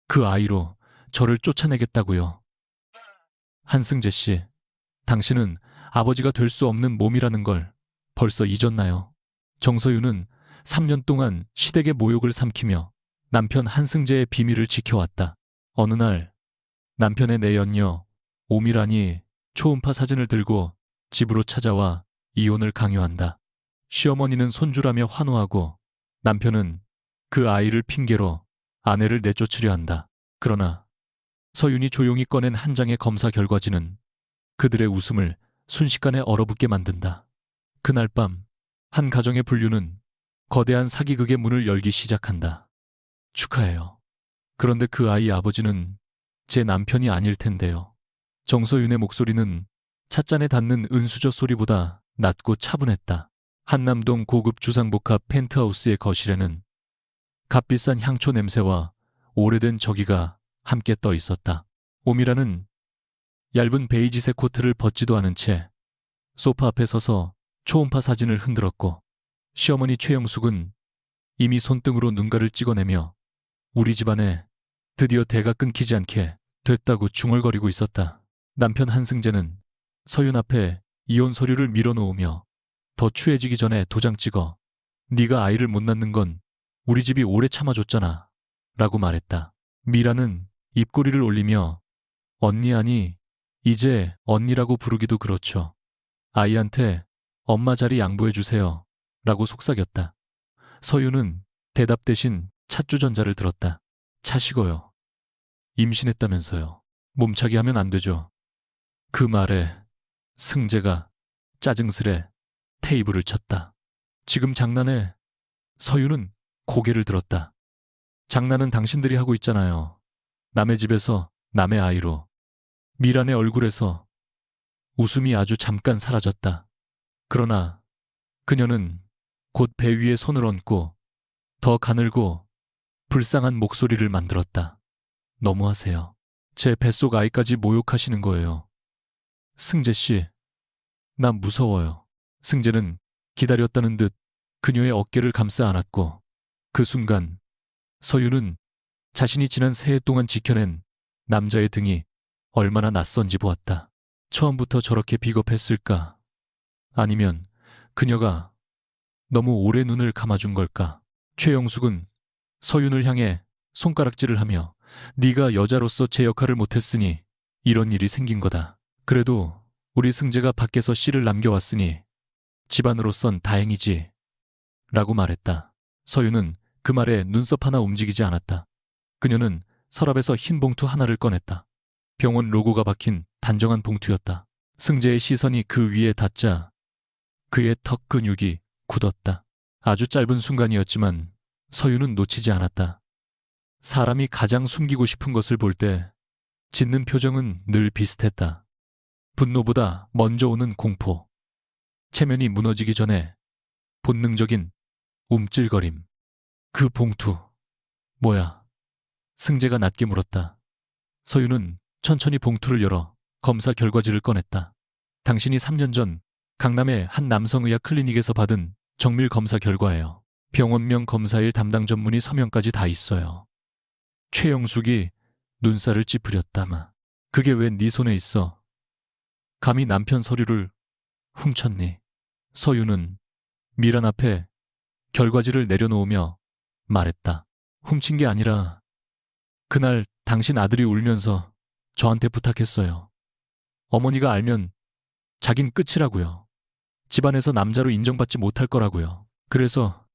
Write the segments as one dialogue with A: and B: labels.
A: 그 아이로 저를 쫓아내겠다고요. 한승재 씨, 당신은 아버지가 될 수 없는 몸이라는 걸 벌써 잊었나요? 정서윤은 3년 동안 시댁의 모욕을 삼키며 남편 한승재의 비밀을 지켜왔다. 어느 날 남편의 내연녀 오미란이 초음파 사진을 들고 집으로 찾아와 이혼을 강요한다. 시어머니는 손주라며 환호하고 남편은 그 아이를 핑계로 아내를 내쫓으려 한다. 그러나 서윤이 조용히 꺼낸 한 장의 검사 결과지는 그들의 웃음을 순식간에 얼어붙게 만든다. 그날 밤 한 가정의 분류는 거대한 사기극의 문을 열기 시작한다. 축하해요. 그런데 그 아이 아버지는 제 남편이 아닐 텐데요. 정서윤의 목소리는 찻잔에 닿는 은수저 소리보다 낮고 차분했다. 한남동 고급 주상복합 펜트하우스의 거실에는 값비싼 향초 냄새와 오래된 저기가 함께 떠 있었다. 오미라는 얇은 베이지색 코트를 벗지도 않은 채 소파 앞에 서서 초음파 사진을 흔들었고 시어머니 최영숙은 이미 손등으로 눈가를 찍어내며 우리 집안에 드디어 대가 끊기지 않게 됐다고 중얼거리고 있었다. 남편 한승재는 서윤 앞에 이혼 서류를 밀어놓으며 더 추해지기 전에 도장 찍어 네가 아이를 못 낳는 건 우리 집이 오래 참아줬잖아 라고 말했다. 미라는 입꼬리를 올리며 언니 아니 이제 언니라고 부르기도 그렇죠. 아이한테 엄마 자리 양보해주세요 라고 속삭였다. 서윤은 대답 대신 찻주전자를 들었다. 차시고요. 임신했다면서요. 몸차기 하면 안 되죠. 그 말에 승재가 짜증스레 테이블을 쳤다. 지금 장난해. 서윤은 고개를 들었다. 장난은 당신들이 하고 있잖아요. 남의 집에서 남의 아이로. 미란의 얼굴에서 웃음이 아주 잠깐 사라졌다. 그러나 그녀는 곧 배 위에 손을 얹고 더 가늘고 불쌍한 목소리를 만들었다. 너무하세요. 제 뱃속 아이까지 모욕하시는 거예요. 승재 씨, 나 무서워요. 승재는 기다렸다는 듯 그녀의 어깨를 감싸 안았고 그 순간 서윤은 자신이 지난 새해 동안 지켜낸 남자의 등이 얼마나 낯선지 보았다. 처음부터 저렇게 비겁했을까? 아니면 그녀가 너무 오래 눈을 감아준 걸까? 최영숙은 서윤을 향해 손가락질을 하며 네가 여자로서 제 역할을 못했으니 이런 일이 생긴 거다. 그래도 우리 승재가 밖에서 씨를 남겨왔으니 집안으로선 다행이지 라고 말했다. 서윤은 그 말에 눈썹 하나 움직이지 않았다. 그녀는 서랍에서 흰 봉투 하나를 꺼냈다. 병원 로고가 박힌 단정한 봉투였다. 승재의 시선이 그 위에 닿자 그의 턱 근육이 굳었다. 아주 짧은 순간이었지만 서윤은 놓치지 않았다. 사람이 가장 숨기고 싶은 것을 볼 때 짓는 표정은 늘 비슷했다. 분노보다 먼저 오는 공포. 체면이 무너지기 전에 본능적인 움찔거림. 그 봉투. 뭐야? 승재가 낮게 물었다. 서윤은 천천히 봉투를 열어 검사 결과지를 꺼냈다. 당신이 3년 전 강남의 한 남성의학 클리닉에서 받은 정밀 검사 결과예요. 병원명 검사일 담당 전문의 서명까지 다 있어요. 최영숙이 눈살을 찌푸렸다마. 그게 왜 네 손에 있어? 감히 남편 서류를 훔쳤니? 서윤은 미란 앞에 결과지를 내려놓으며 말했다. 훔친 게 아니라 그날 당신 아들이 울면서 저한테 부탁했어요. 어머니가 알면 자긴 끝이라고요. 집안에서 남자로 인정받지 못할 거라고요. 그래서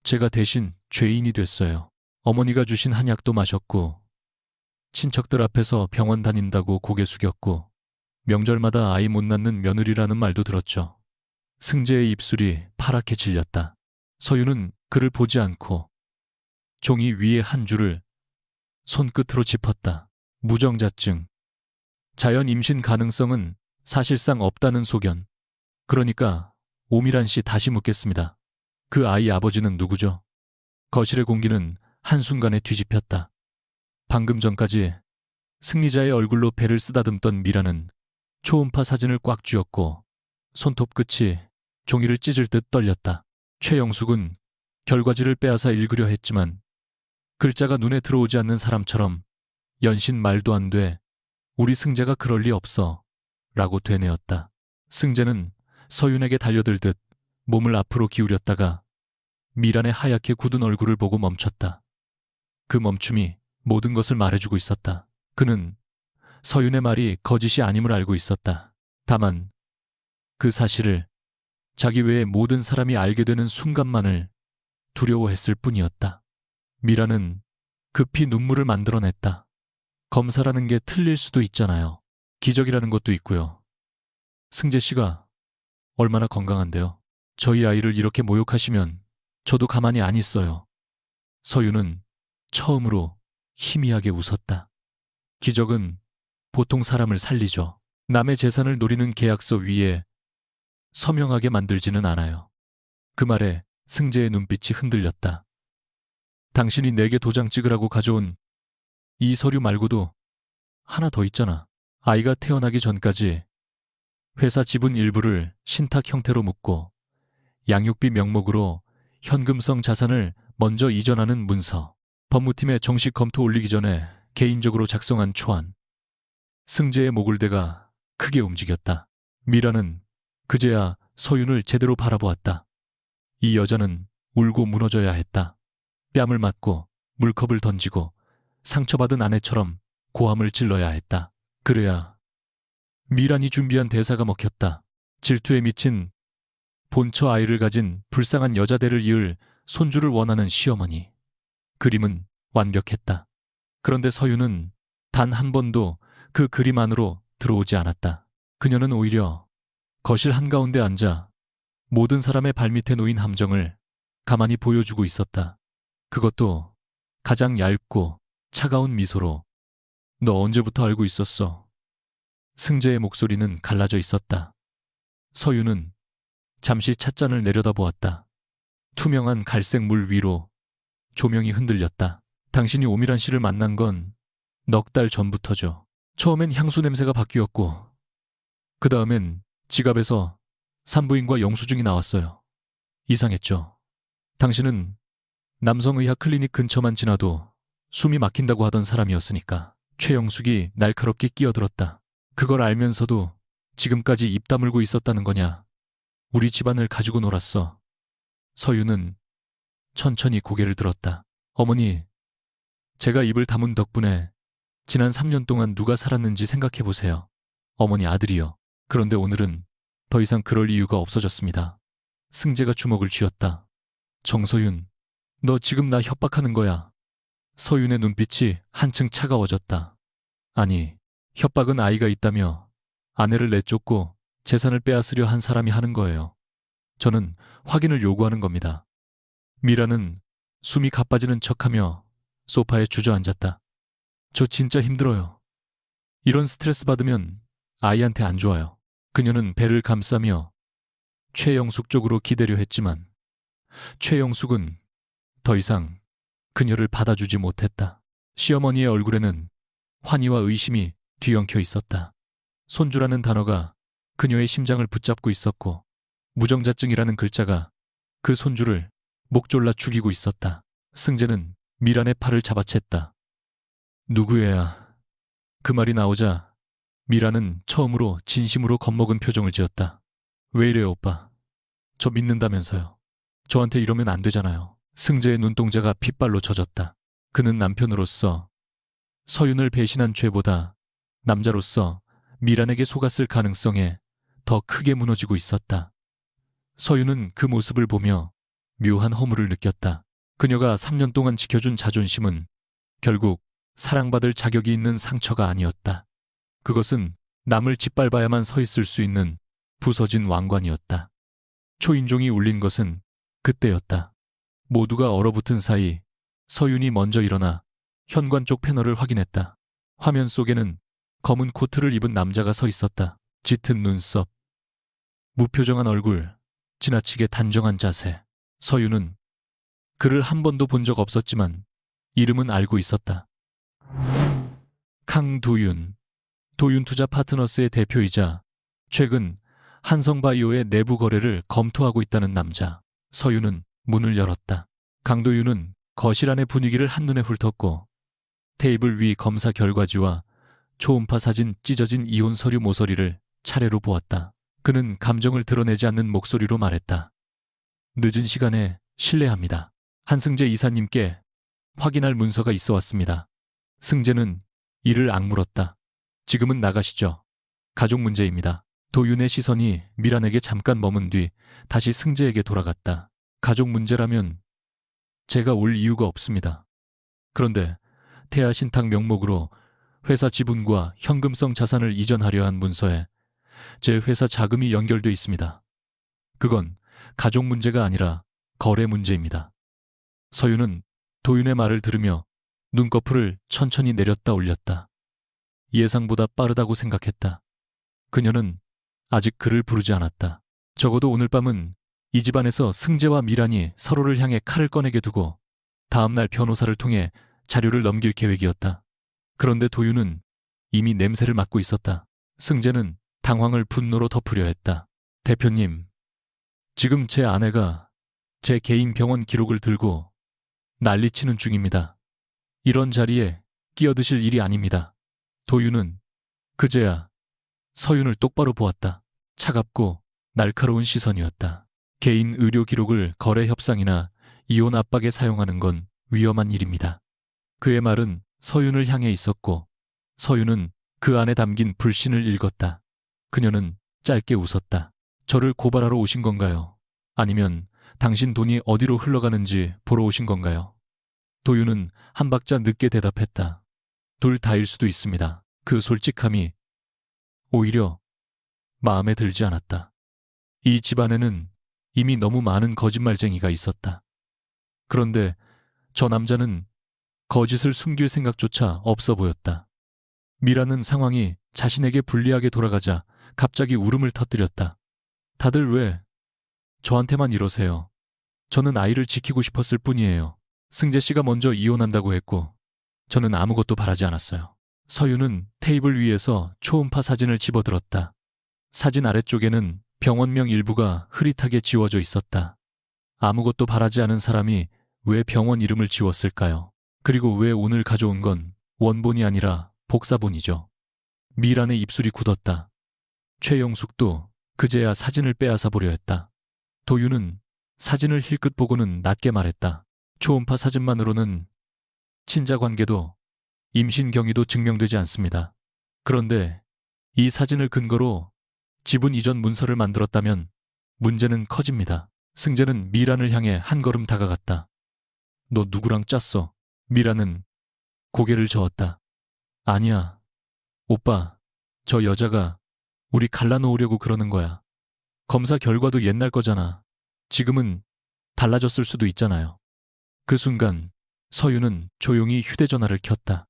A: 제가 대신 죄인이 됐어요. 어머니가 주신 한약도 마셨고 친척들 앞에서 병원 다닌다고 고개 숙였고 명절마다 아이 못 낳는 며느리라는 말도 들었죠. 승재의 입술이 파랗게 질렸다. 서윤은 그를 보지 않고 종이 위에 한 줄을 손끝으로 짚었다. 무정자증. 자연 임신 가능성은 사실상 없다는 소견. 그러니까 오미란 씨 다시 묻겠습니다. 그 아이 아버지는 누구죠? 거실의 공기는 한순간에 뒤집혔다. 방금 전까지 승리자의 얼굴로 배를 쓰다듬던 미라는 초음파 사진을 꽉 쥐었고 손톱 끝이 종이를 찢을 듯 떨렸다. 최영숙은 결과지를 빼앗아 읽으려 했지만 글자가 눈에 들어오지 않는 사람처럼 연신 말도 안 돼. 우리 승재가 그럴 리 없어. 라고 되뇌었다. 승재는 서윤에게 달려들듯 몸을 앞으로 기울였다가 미란의 하얗게 굳은 얼굴을 보고 멈췄다. 그 멈춤이 모든 것을 말해주고 있었다. 그는 서윤의 말이 거짓이 아님을 알고 있었다. 다만 그 사실을 자기 외의 모든 사람이 알게 되는 순간만을 두려워했을 뿐이었다. 미란은 급히 눈물을 만들어냈다. 검사라는 게 틀릴 수도 있잖아요. 기적이라는 것도 있고요. 승재 씨가 얼마나 건강한데요. 저희 아이를 이렇게 모욕하시면 저도 가만히 안 있어요. 서윤은 처음으로 희미하게 웃었다. 기적은 보통 사람을 살리죠. 남의 재산을 노리는 계약서 위에 서명하게 만들지는 않아요. 그 말에 승재의 눈빛이 흔들렸다. 당신이 내게 도장 찍으라고 가져온 이 서류 말고도 하나 더 있잖아. 아이가 태어나기 전까지 회사 지분 일부를 신탁 형태로 묶고 양육비 명목으로 현금성 자산을 먼저 이전하는 문서. 법무팀에 정식 검토 올리기 전에 개인적으로 작성한 초안. 승재의 목을대가 크게 움직였다. 미라는 그제야 서윤을 제대로 바라보았다. 이 여자는 울고 무너져야 했다. 뺨을 맞고 물컵을 던지고 상처받은 아내처럼 고함을 질러야 했다. 그래야 미란이 준비한 대사가 먹혔다. 질투에 미친 본처 아이를 가진 불쌍한 여자대를 이을 손주를 원하는 시어머니. 그림은 완벽했다. 그런데 서윤은 단 한 번도 그 그림 안으로 들어오지 않았다. 그녀는 오히려 거실 한가운데 앉아 모든 사람의 발밑에 놓인 함정을 가만히 보여주고 있었다. 그것도 가장 얇고 차가운 미소로. 너 언제부터 알고 있었어? 승재의 목소리는 갈라져 있었다. 서윤은 잠시 찻잔을 내려다보았다. 투명한 갈색 물 위로 조명이 흔들렸다. 당신이 오미란 씨를 만난 건 넉 달 전부터죠. 처음엔 향수 냄새가 바뀌었고 그 다음엔 지갑에서 산부인과 영수증이 나왔어요. 이상했죠. 당신은 남성의학 클리닉 근처만 지나도 숨이 막힌다고 하던 사람이었으니까. 최영숙이 날카롭게 끼어들었다. 그걸 알면서도 지금까지 입 다물고 있었다는 거냐. 우리 집안을 가지고 놀았어. 서윤은 천천히 고개를 들었다. 어머니, 제가 입을 다문 덕분에 지난 3년 동안 누가 살았는지 생각해보세요. 어머니 아들이요. 그런데 오늘은 더 이상 그럴 이유가 없어졌습니다. 승재가 주먹을 쥐었다. 정서윤, 너 지금 나 협박하는 거야. 서윤의 눈빛이 한층 차가워졌다. 아니, 협박은 아이가 있다며 아내를 내쫓고 재산을 빼앗으려 한 사람이 하는 거예요. 저는 확인을 요구하는 겁니다. 미라는 숨이 가빠지는 척하며 소파에 주저앉았다. 저 진짜 힘들어요. 이런 스트레스 받으면 아이한테 안 좋아요. 그녀는 배를 감싸며 최영숙 쪽으로 기대려 했지만 최영숙은 더 이상 그녀를 받아주지 못했다. 시어머니의 얼굴에는 환희와 의심이 뒤엉켜 있었다. 손주라는 단어가 그녀의 심장을 붙잡고 있었고 무정자증이라는 글자가 그 손주를 목졸라 죽이고 있었다. 승재는 미란의 팔을 잡아챘다. 누구애야? 그 말이 나오자 미란은 처음으로 진심으로 겁먹은 표정을 지었다. 왜 이래요, 오빠? 저 믿는다면서요. 저한테 이러면 안 되잖아요. 승재의 눈동자가 핏발로 젖었다. 그는 남편으로서 서윤을 배신한 죄보다 남자로서 미란에게 속았을 가능성에 더 크게 무너지고 있었다. 서윤은 그 모습을 보며 묘한 허물을 느꼈다. 그녀가 3년 동안 지켜준 자존심은 결국 사랑받을 자격이 있는 상처가 아니었다. 그것은 남을 짓밟아야만 서 있을 수 있는 부서진 왕관이었다. 초인종이 울린 것은 그때였다. 모두가 얼어붙은 사이 서윤이 먼저 일어나 현관 쪽 패널을 확인했다. 화면 속에는 검은 코트를 입은 남자가 서 있었다. 짙은 눈썹, 무표정한 얼굴, 지나치게 단정한 자세. 서윤은 그를 한 번도 본 적 없었지만 이름은 알고 있었다. 강두윤, 도윤투자 파트너스의 대표이자 최근 한성바이오의 내부 거래를 검토하고 있다는 남자. 서윤은 문을 열었다. 강도윤은 거실 안의 분위기를 한눈에 훑었고 테이블 위 검사 결과지와 초음파 사진 찢어진 이혼 서류 모서리를 차례로 보았다. 그는 감정을 드러내지 않는 목소리로 말했다. 늦은 시간에 실례합니다. 한승재 이사님께 확인할 문서가 있어 왔습니다. 승재는 이를 악물었다. 지금은 나가시죠. 가족 문제입니다. 도윤의 시선이 미란에게 잠깐 머문 뒤 다시 승재에게 돌아갔다. 가족 문제라면 제가 올 이유가 없습니다. 그런데 태아신탁 명목으로 회사 지분과 현금성 자산을 이전하려 한 문서에 제 회사 자금이 연결돼 있습니다. 그건 가족 문제가 아니라 거래 문제입니다. 서윤은 도윤의 말을 들으며 눈꺼풀을 천천히 내렸다 올렸다. 예상보다 빠르다고 생각했다. 그녀는 아직 그를 부르지 않았다. 적어도 오늘 밤은 이 집안에서 승재와 미란이 서로를 향해 칼을 꺼내게 두고 다음날 변호사를 통해 자료를 넘길 계획이었다. 그런데 도윤은 이미 냄새를 맡고 있었다. 승재는 당황을 분노로 덮으려 했다. 대표님, 지금 제 아내가 제 개인 병원 기록을 들고 난리치는 중입니다. 이런 자리에 끼어드실 일이 아닙니다. 도윤은 그제야 서윤을 똑바로 보았다. 차갑고 날카로운 시선이었다. 개인 의료 기록을 거래 협상이나 이혼 압박에 사용하는 건 위험한 일입니다. 그의 말은 서윤을 향해 있었고 서윤은 그 안에 담긴 불신을 읽었다. 그녀는 짧게 웃었다. 저를 고발하러 오신 건가요? 아니면 당신 돈이 어디로 흘러가는지 보러 오신 건가요? 도윤은 한 박자 늦게 대답했다. 둘 다일 수도 있습니다. 그 솔직함이 오히려 마음에 들지 않았다. 이 집안에는 이미 너무 많은 거짓말쟁이가 있었다. 그런데 저 남자는 거짓을 숨길 생각조차 없어 보였다. 미라는 상황이 자신에게 불리하게 돌아가자 갑자기 울음을 터뜨렸다. 다들 왜 저한테만 이러세요? 저는 아이를 지키고 싶었을 뿐이에요. 승재 씨가 먼저 이혼한다고 했고 저는 아무것도 바라지 않았어요. 서윤은 테이블 위에서 초음파 사진을 집어들었다. 사진 아래쪽에는 병원명 일부가 흐릿하게 지워져 있었다. 아무것도 바라지 않은 사람이 왜 병원 이름을 지웠을까요? 그리고 왜 오늘 가져온 건 원본이 아니라 복사본이죠? 미란의 입술이 굳었다. 최영숙도 그제야 사진을 빼앗아 보려 했다. 도윤은 사진을 힐끗 보고는 낮게 말했다. 초음파 사진만으로는 친자 관계도 임신 경위도 증명되지 않습니다. 그런데 이 사진을 근거로 지분 이전 문서를 만들었다면 문제는 커집니다. 승재는 미란을 향해 한 걸음 다가갔다. 너 누구랑 짰어? 미란은 고개를 저었다. 아니야. 오빠, 저 여자가 우리 갈라놓으려고 그러는 거야. 검사 결과도 옛날 거잖아. 지금은 달라졌을 수도 있잖아요. 그 순간 서윤은 조용히 휴대전화를 켰다.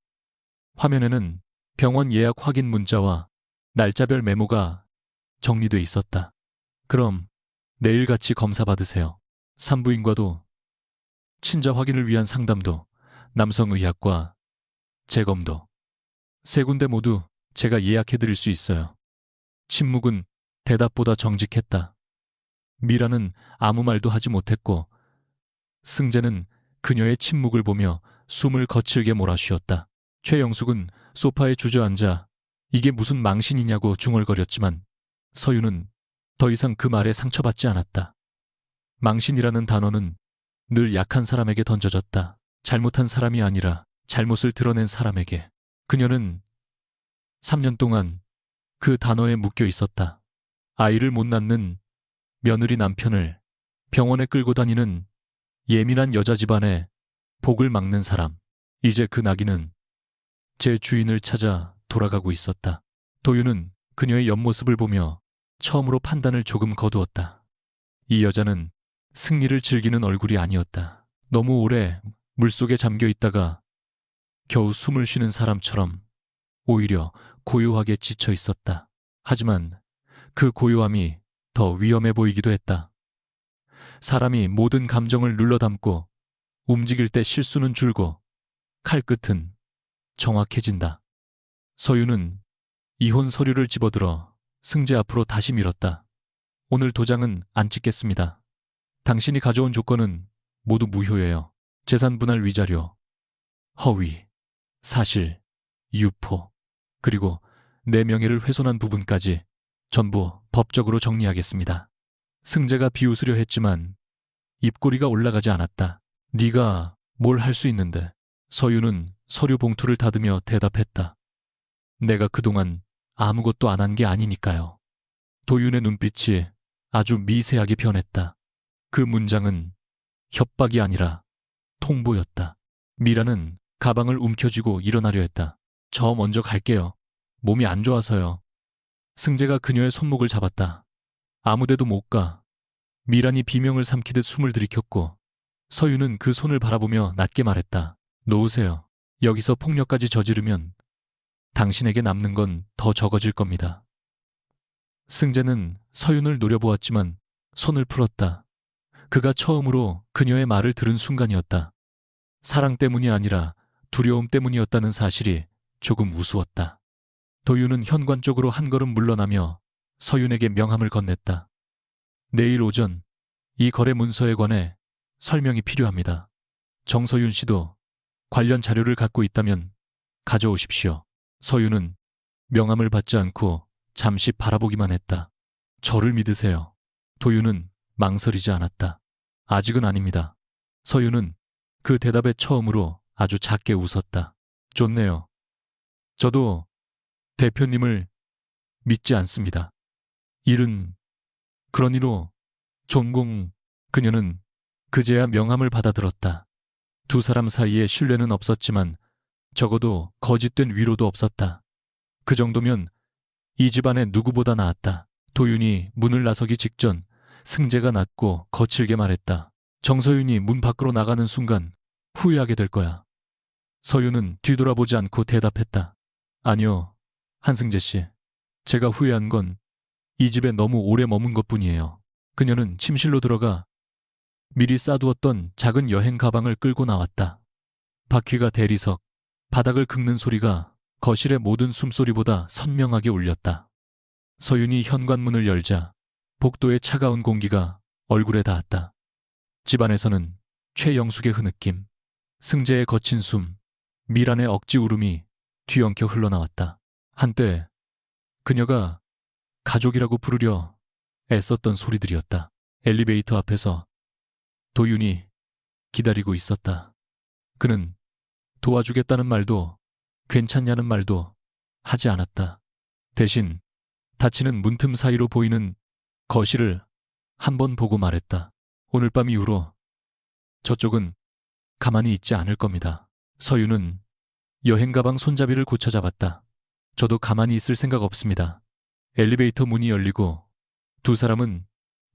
A: 화면에는 병원 예약 확인 문자와 날짜별 메모가 정리돼 있었다. 그럼 내일 같이 검사 받으세요. 산부인과도 친자 확인을 위한 상담도 남성의학과 재검도 세 군데 모두 제가 예약해드릴 수 있어요. 침묵은 대답보다 정직했다. 미라는 아무 말도 하지 못했고 승재는 그녀의 침묵을 보며 숨을 거칠게 몰아쉬었다. 최영숙은 소파에 주저앉아 이게 무슨 망신이냐고 중얼거렸지만 서윤은 더 이상 그 말에 상처받지 않았다. 망신이라는 단어는 늘 약한 사람에게 던져졌다. 잘못한 사람이 아니라 잘못을 드러낸 사람에게. 그녀는 3년 동안 그 단어에 묶여 있었다. 아이를 못 낳는 며느리 남편을 병원에 끌고 다니는 예민한 여자 집안에 복을 막는 사람. 이제 그 낙인은 제 주인을 찾아 돌아가고 있었다. 도윤은 그녀의 옆모습을 보며 처음으로 판단을 조금 거두었다. 이 여자는 승리를 즐기는 얼굴이 아니었다. 너무 오래 물속에 잠겨 있다가 겨우 숨을 쉬는 사람처럼 오히려 고요하게 지쳐 있었다. 하지만 그 고요함이 더 위험해 보이기도 했다. 사람이 모든 감정을 눌러담고 움직일 때 실수는 줄고 칼끝은 정확해진다. 서윤은 이혼 서류를 집어들어 승재 앞으로 다시 밀었다. 오늘 도장은 안 찍겠습니다. 당신이 가져온 조건은 모두 무효예요. 재산 분할 위자료, 허위, 사실, 유포, 그리고 내 명예를 훼손한 부분까지 전부 법적으로 정리하겠습니다. 승재가 비웃으려 했지만 입꼬리가 올라가지 않았다. 네가 뭘 할 수 있는데? 서유는 서류 봉투를 닫으며 대답했다. 내가 그동안 아무것도 안 한 게 아니니까요. 도윤의 눈빛이 아주 미세하게 변했다. 그 문장은 협박이 아니라 통보였다. 미라는 가방을 움켜쥐고 일어나려 했다. 저 먼저 갈게요. 몸이 안 좋아서요. 승재가 그녀의 손목을 잡았다. 아무데도 못 가. 미란이 비명을 삼키듯 숨을 들이켰고 서유는 그 손을 바라보며 낮게 말했다. 놓으세요. 여기서 폭력까지 저지르면 당신에게 남는 건 더 적어질 겁니다. 승재는 서윤을 노려보았지만 손을 풀었다. 그가 처음으로 그녀의 말을 들은 순간이었다. 사랑 때문이 아니라 두려움 때문이었다는 사실이 조금 우스웠다. 도윤은 현관 쪽으로 한 걸음 물러나며 서윤에게 명함을 건넸다. 내일 오전 이 거래 문서에 관해 설명이 필요합니다. 정서윤 씨도 관련 자료를 갖고 있다면 가져오십시오. 서윤은 명함을 받지 않고 잠시 바라보기만 했다. 저를 믿으세요. 도윤은 망설이지 않았다. 아직은 아닙니다. 서윤은 그 대답에 처음으로 아주 작게 웃었다. 좋네요. 저도 대표님을 믿지 않습니다. 일은 그러니로 전공. 그녀는 그제야 명함을 받아들었다. 두 사람 사이에 신뢰는 없었지만 적어도 거짓된 위로도 없었다. 그 정도면 이 집안의 누구보다 나았다. 도윤이 문을 나서기 직전 승재가 낮고 거칠게 말했다. 정서윤이 문 밖으로 나가는 순간 후회하게 될 거야. 서윤은 뒤돌아보지 않고 대답했다. 아니요, 한승재 씨. 제가 후회한 건 이 집에 너무 오래 머문 것뿐이에요. 그녀는 침실로 들어가 미리 싸두었던 작은 여행 가방을 끌고 나왔다. 바퀴가 대리석, 바닥을 긁는 소리가 거실의 모든 숨소리보다 선명하게 울렸다. 서윤이 현관문을 열자 복도의 차가운 공기가 얼굴에 닿았다. 집안에서는 최영숙의 흐느낌, 승재의 거친 숨, 미란의 억지 울음이 뒤엉켜 흘러나왔다. 한때 그녀가 가족이라고 부르려 애썼던 소리들이었다. 엘리베이터 앞에서 도윤이 기다리고 있었다. 그는 도와주겠다는 말도 괜찮냐는 말도 하지 않았다. 대신 닫히는 문틈 사이로 보이는 거실을 한 번 보고 말했다. 오늘 밤 이후로 저쪽은 가만히 있지 않을 겁니다. 서윤은 여행 가방 손잡이를 고쳐 잡았다. 저도 가만히 있을 생각 없습니다. 엘리베이터 문이 열리고 두 사람은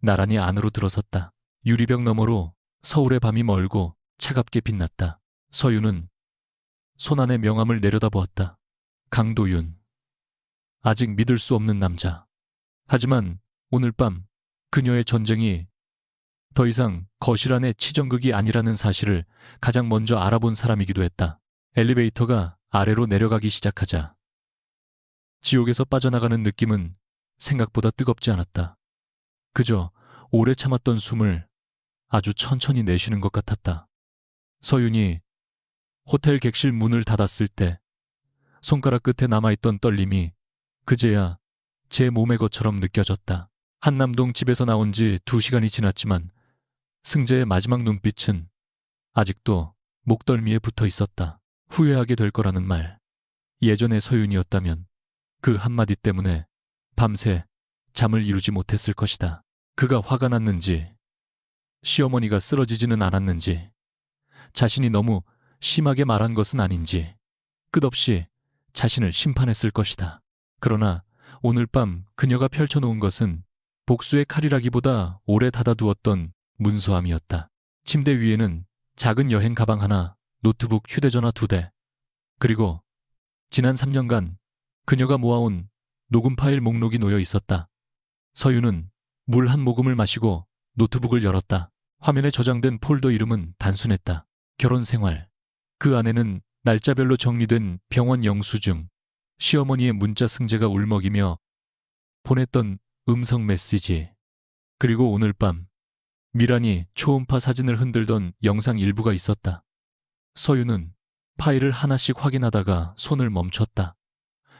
A: 나란히 안으로 들어섰다. 유리벽 너머로 서울의 밤이 멀고 차갑게 빛났다. 서윤은 손안의 명함을 내려다보았다. 강도윤. 아직 믿을 수 없는 남자. 하지만 오늘 밤 그녀의 전쟁이 더 이상 거실 안의 치정극이 아니라는 사실을 가장 먼저 알아본 사람이기도 했다. 엘리베이터가 아래로 내려가기 시작하자 지옥에서 빠져나가는 느낌은 생각보다 뜨겁지 않았다. 그저 오래 참았던 숨을 아주 천천히 내쉬는 것 같았다. 서윤이 호텔 객실 문을 닫았을 때 손가락 끝에 남아있던 떨림이 그제야 제 몸의 것처럼 느껴졌다. 한남동 집에서 나온 지 2시간이 지났지만 승재의 마지막 눈빛은 아직도 목덜미에 붙어 있었다. 후회하게 될 거라는 말. 예전의 서윤이었다면 그 한마디 때문에 밤새 잠을 이루지 못했을 것이다. 그가 화가 났는지, 시어머니가 쓰러지지는 않았는지, 자신이 너무 심하게 말한 것은 아닌지 끝없이 자신을 심판했을 것이다. 그러나 오늘 밤 그녀가 펼쳐놓은 것은 복수의 칼이라기보다 오래 닫아두었던 문서함이었다. 침대 위에는 작은 여행 가방 하나, 노트북, 휴대전화 2대, 그리고 지난 3년간 그녀가 모아온 녹음 파일 목록이 놓여 있었다. 서윤은 물 한 모금을 마시고 노트북을 열었다. 화면에 저장된 폴더 이름은 단순했다. 결혼 생활. 그 안에는 날짜별로 정리된 병원 영수증, 시어머니의 문자 승재가 울먹이며 보냈던 음성 메시지, 그리고 오늘 밤 미란이 초음파 사진을 흔들던 영상 일부가 있었다. 서윤은 파일을 하나씩 확인하다가 손을 멈췄다.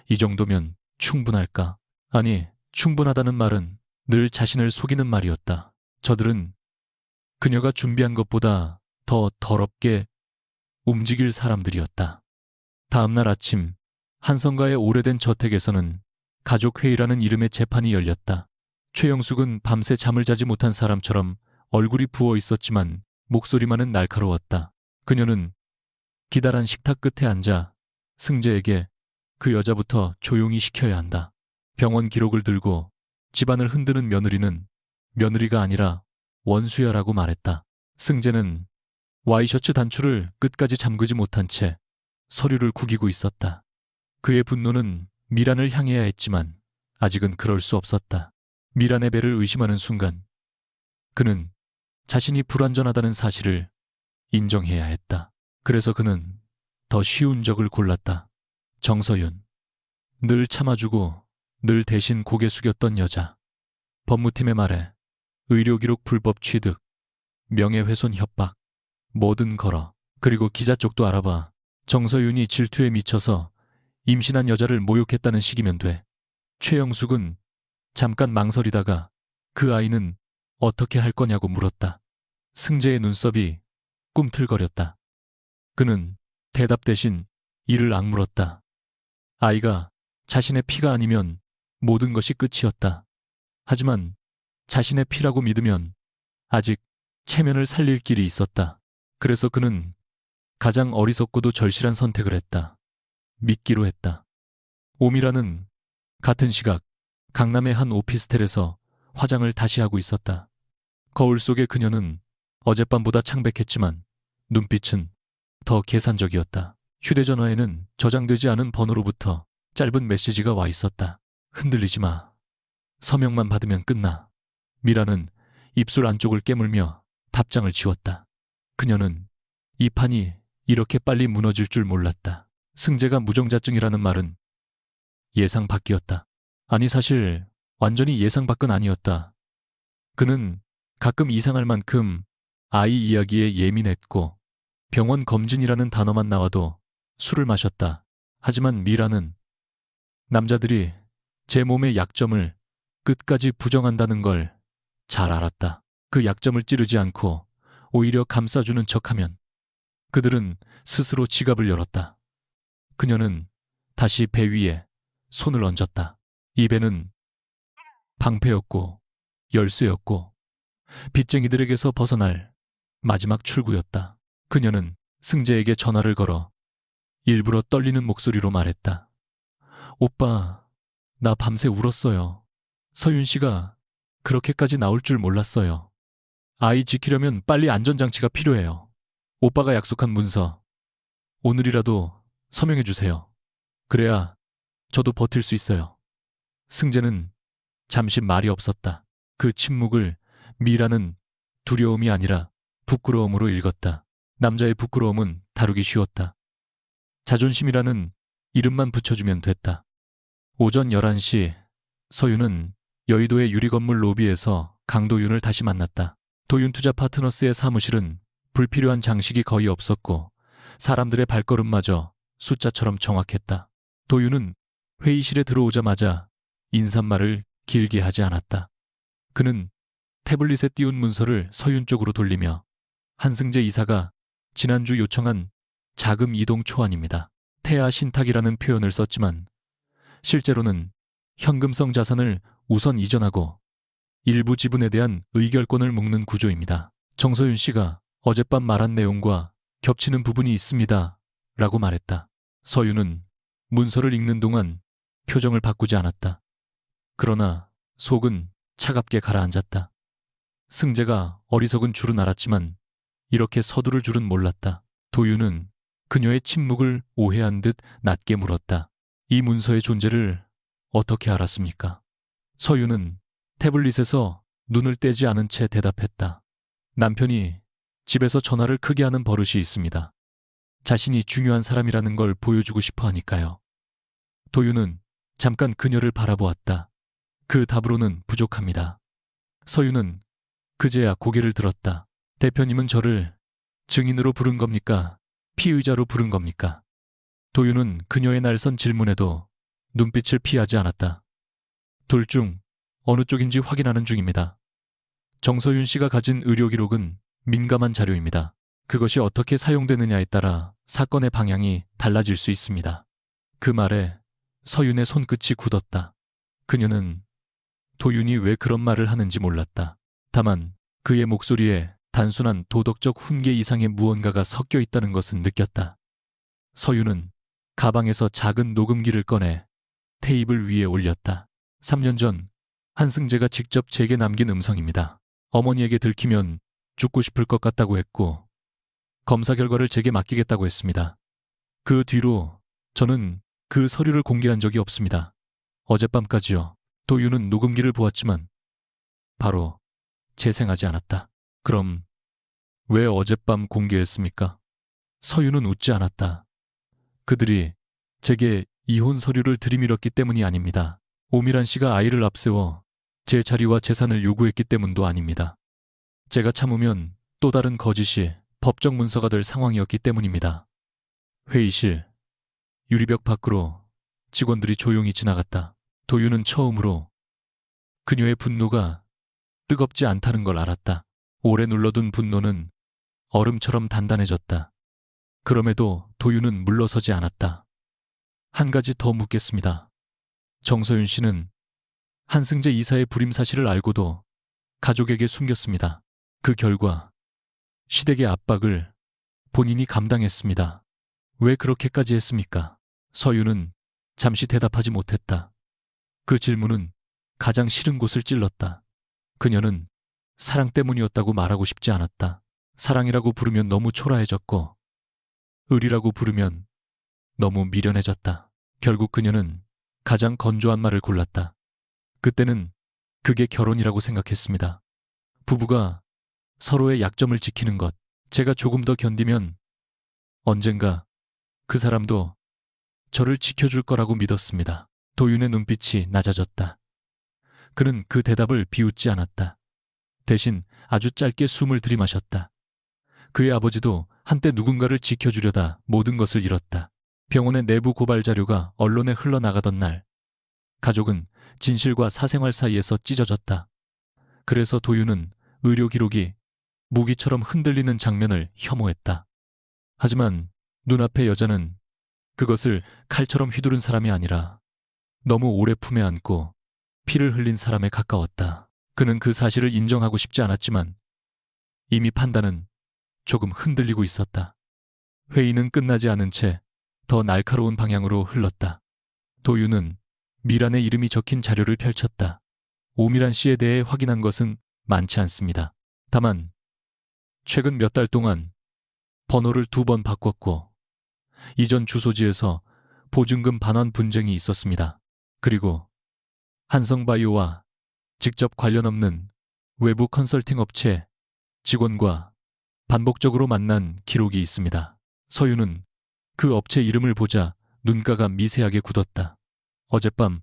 A: 이 정도면 충분할까? 아니, 충분하다는 말은 늘 자신을 속이는 말이었다. 저들은 그녀가 준비한 것보다 더 더럽게 움직일 사람들이었다. 다음날 아침, 한성가의 오래된 저택에서는 가족회의라는 이름의 재판이 열렸다. 최영숙은 밤새 잠을 자지 못한 사람처럼 얼굴이 부어 있었지만 목소리만은 날카로웠다. 그녀는 기다란 식탁 끝에 앉아 승재에게 그 여자부터 조용히 시켜야 한다. 병원 기록을 들고 집안을 흔드는 며느리는 며느리가 아니라 원수야라고 말했다. 승재는 와이셔츠 단추를 끝까지 잠그지 못한 채 서류를 구기고 있었다. 그의 분노는 미란을 향해야 했지만 아직은 그럴 수 없었다. 미란의 배를 의심하는 순간 그는 자신이 불완전하다는 사실을 인정해야 했다. 그래서 그는 더 쉬운 적을 골랐다. 정서윤. 늘 참아주고 늘 대신 고개 숙였던 여자. 법무팀의 말에 의료기록 불법 취득, 명예훼손 협박, 뭐든 걸어. 그리고 기자 쪽도 알아봐. 정서윤이 질투에 미쳐서 임신한 여자를 모욕했다는 식이면 돼. 최영숙은 잠깐 망설이다가 그 아이는 어떻게 할 거냐고 물었다. 승재의 눈썹이 꿈틀거렸다. 그는 대답 대신 이를 악물었다. 아이가 자신의 피가 아니면 모든 것이 끝이었다. 하지만 자신의 피라고 믿으면 아직 체면을 살릴 길이 있었다. 그래서 그는 가장 어리석고도 절실한 선택을 했다. 믿기로 했다. 오미라는 같은 시각 강남의 한 오피스텔에서 화장을 다시 하고 있었다. 거울 속의 그녀는 어젯밤보다 창백했지만 눈빛은 더 계산적이었다. 휴대전화에는 저장되지 않은 번호로부터 짧은 메시지가 와 있었다. 흔들리지 마. 서명만 받으면 끝나. 미라는 입술 안쪽을 깨물며 답장을 지웠다. 그녀는 이 판이 이렇게 빨리 무너질 줄 몰랐다. 승재가 무정자증이라는 말은 예상 밖이었다. 아니 사실 완전히 예상 밖은 아니었다. 그는 가끔 이상할 만큼 아이 이야기에 예민했고 병원 검진이라는 단어만 나와도 술을 마셨다. 하지만 미라는 남자들이 제 몸의 약점을 끝까지 부정한다는 걸 잘 알았다. 그 약점을 찌르지 않고 오히려 감싸주는 척하면 그들은 스스로 지갑을 열었다. 그녀는 다시 배 위에 손을 얹었다. 이 배는 방패였고 열쇠였고 빚쟁이들에게서 벗어날 마지막 출구였다. 그녀는 승재에게 전화를 걸어 일부러 떨리는 목소리로 말했다. 오빠, 나 밤새 울었어요. 서윤 씨가 그렇게까지 나올 줄 몰랐어요. 아이 지키려면 빨리 안전장치가 필요해요. 오빠가 약속한 문서 오늘이라도 서명해 주세요. 그래야 저도 버틸 수 있어요. 승재는 잠시 말이 없었다. 그 침묵을 미라는 두려움이 아니라 부끄러움으로 읽었다. 남자의 부끄러움은 다루기 쉬웠다. 자존심이라는 이름만 붙여주면 됐다. 오전 11시 서윤은 여의도의 유리건물 로비에서 강도윤을 다시 만났다. 도윤투자 파트너스의 사무실은 불필요한 장식이 거의 없었고 사람들의 발걸음마저 숫자처럼 정확했다. 도윤은 회의실에 들어오자마자 인사말을 길게 하지 않았다. 그는 태블릿에 띄운 문서를 서윤 쪽으로 돌리며 한승재 이사가 지난주 요청한 자금 이동 초안입니다. 태아 신탁이라는 표현을 썼지만 실제로는 현금성 자산을 우선 이전하고 일부 지분에 대한 의결권을 묶는 구조입니다. 정서윤 씨가 어젯밤 말한 내용과 겹치는 부분이 있습니다. 라고 말했다. 서윤은 문서를 읽는 동안 표정을 바꾸지 않았다. 그러나 속은 차갑게 가라앉았다. 승재가 어리석은 줄은 알았지만 이렇게 서두를 줄은 몰랐다. 도윤은 그녀의 침묵을 오해한 듯 낮게 물었다. 이 문서의 존재를 어떻게 알았습니까? 서윤은 태블릿에서 눈을 떼지 않은 채 대답했다. 남편이 집에서 전화를 크게 하는 버릇이 있습니다. 자신이 중요한 사람이라는 걸 보여주고 싶어 하니까요. 도윤은 잠깐 그녀를 바라보았다. 그 답으로는 부족합니다. 서윤은 그제야 고개를 들었다. 대표님은 저를 증인으로 부른 겁니까? 피의자로 부른 겁니까? 도윤은 그녀의 날선 질문에도 눈빛을 피하지 않았다. 둘 중 어느 쪽인지 확인하는 중입니다. 정서윤 씨가 가진 의료 기록은 민감한 자료입니다. 그것이 어떻게 사용되느냐에 따라 사건의 방향이 달라질 수 있습니다. 그 말에 서윤의 손끝이 굳었다. 그녀는 도윤이 왜 그런 말을 하는지 몰랐다. 다만 그의 목소리에 단순한 도덕적 훈계 이상의 무언가가 섞여 있다는 것은 느꼈다. 서윤은 가방에서 작은 녹음기를 꺼내 테이블 위에 올렸다. 3년 전 한승재가 직접 제게 남긴 음성입니다. 어머니에게 들키면 죽고 싶을 것 같다고 했고 검사 결과를 제게 맡기겠다고 했습니다. 그 뒤로 저는 그 서류를 공개한 적이 없습니다. 어젯밤까지요. 도윤은 녹음기를 보았지만 바로 재생하지 않았다. 그럼 왜 어젯밤 공개했습니까? 서윤은 웃지 않았다. 그들이 제게 이혼 서류를 들이밀었기 때문이 아닙니다. 오미란 씨가 아이를 앞세워 제 자리와 재산을 요구했기 때문도 아닙니다. 제가 참으면 또 다른 거짓이 법적 문서가 될 상황이었기 때문입니다. 회의실, 유리벽 밖으로 직원들이 조용히 지나갔다. 도윤은 처음으로 그녀의 분노가 뜨겁지 않다는 걸 알았다. 오래 눌러둔 분노는 얼음처럼 단단해졌다. 그럼에도 도윤은 물러서지 않았다. 한 가지 더 묻겠습니다. 정서윤 씨는 한승재 이사의 불임 사실을 알고도 가족에게 숨겼습니다. 그 결과 시댁의 압박을 본인이 감당했습니다. 왜 그렇게까지 했습니까? 서윤은 잠시 대답하지 못했다. 그 질문은 가장 싫은 곳을 찔렀다. 그녀는 사랑 때문이었다고 말하고 싶지 않았다. 사랑이라고 부르면 너무 초라해졌고 의리라고 부르면 너무 미련해졌다. 결국 그녀는 가장 건조한 말을 골랐다. 그때는 그게 결혼이라고 생각했습니다. 부부가 서로의 약점을 지키는 것, 제가 조금 더 견디면 언젠가 그 사람도 저를 지켜줄 거라고 믿었습니다. 도윤의 눈빛이 낮아졌다. 그는 그 대답을 비웃지 않았다. 대신 아주 짧게 숨을 들이마셨다. 그의 아버지도 한때 누군가를 지켜주려다 모든 것을 잃었다. 병원의 내부 고발 자료가 언론에 흘러나가던 날, 가족은 진실과 사생활 사이에서 찢어졌다. 그래서 도윤은 의료 기록이 무기처럼 흔들리는 장면을 혐오했다. 하지만 눈앞의 여자는 그것을 칼처럼 휘두른 사람이 아니라 너무 오래 품에 안고 피를 흘린 사람에 가까웠다. 그는 그 사실을 인정하고 싶지 않았지만 이미 판단은 조금 흔들리고 있었다. 회의는 끝나지 않은 채 더 날카로운 방향으로 흘렀다. 도윤은 미란의 이름이 적힌 자료를 펼쳤다. 오미란 씨에 대해 확인한 것은 많지 않습니다. 다만 최근 몇 달 동안 번호를 2번 바꿨고 이전 주소지에서 보증금 반환 분쟁이 있었습니다. 그리고 한성바이오와 직접 관련 없는 외부 컨설팅 업체 직원과 반복적으로 만난 기록이 있습니다. 서윤은 그 업체 이름을 보자 눈가가 미세하게 굳었다. 어젯밤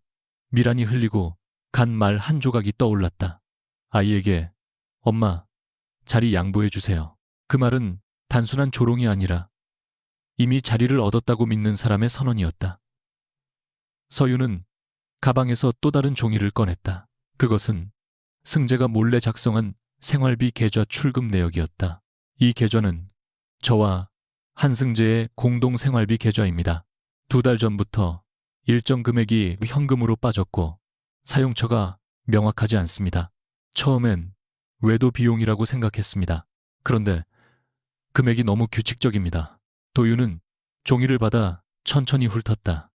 A: 미란이 흘리고 간 말 한 조각이 떠올랐다. 아이에게 엄마, 자리 양보해 주세요. 그 말은 단순한 조롱이 아니라 이미 자리를 얻었다고 믿는 사람의 선언이었다. 서윤은 가방에서 또 다른 종이를 꺼냈다. 그것은 승재가 몰래 작성한 생활비 계좌 출금 내역이었다. 이 계좌는 저와 한승재의 공동 생활비 계좌입니다. 2달 전부터 일정 금액이 현금으로 빠졌고 사용처가 명확하지 않습니다. 처음엔 외도 비용이라고 생각했습니다. 그런데 금액이 너무 규칙적입니다. 도윤은 종이를 받아 천천히 훑었다.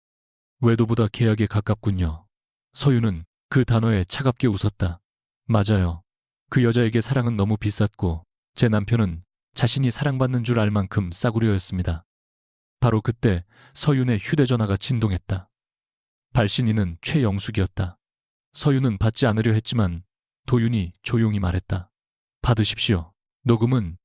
A: 외도보다 계약에 가깝군요. 서윤은 그 단어에 차갑게 웃었다. 맞아요. 그 여자에게 사랑은 너무 비쌌고 제 남편은 자신이 사랑받는 줄 알 만큼 싸구려였습니다. 바로 그때 서윤의 휴대전화가 진동했다. 발신인은 최영숙이었다. 서윤은 받지 않으려 했지만 도윤이 조용히 말했다. 받으십시오. 녹음은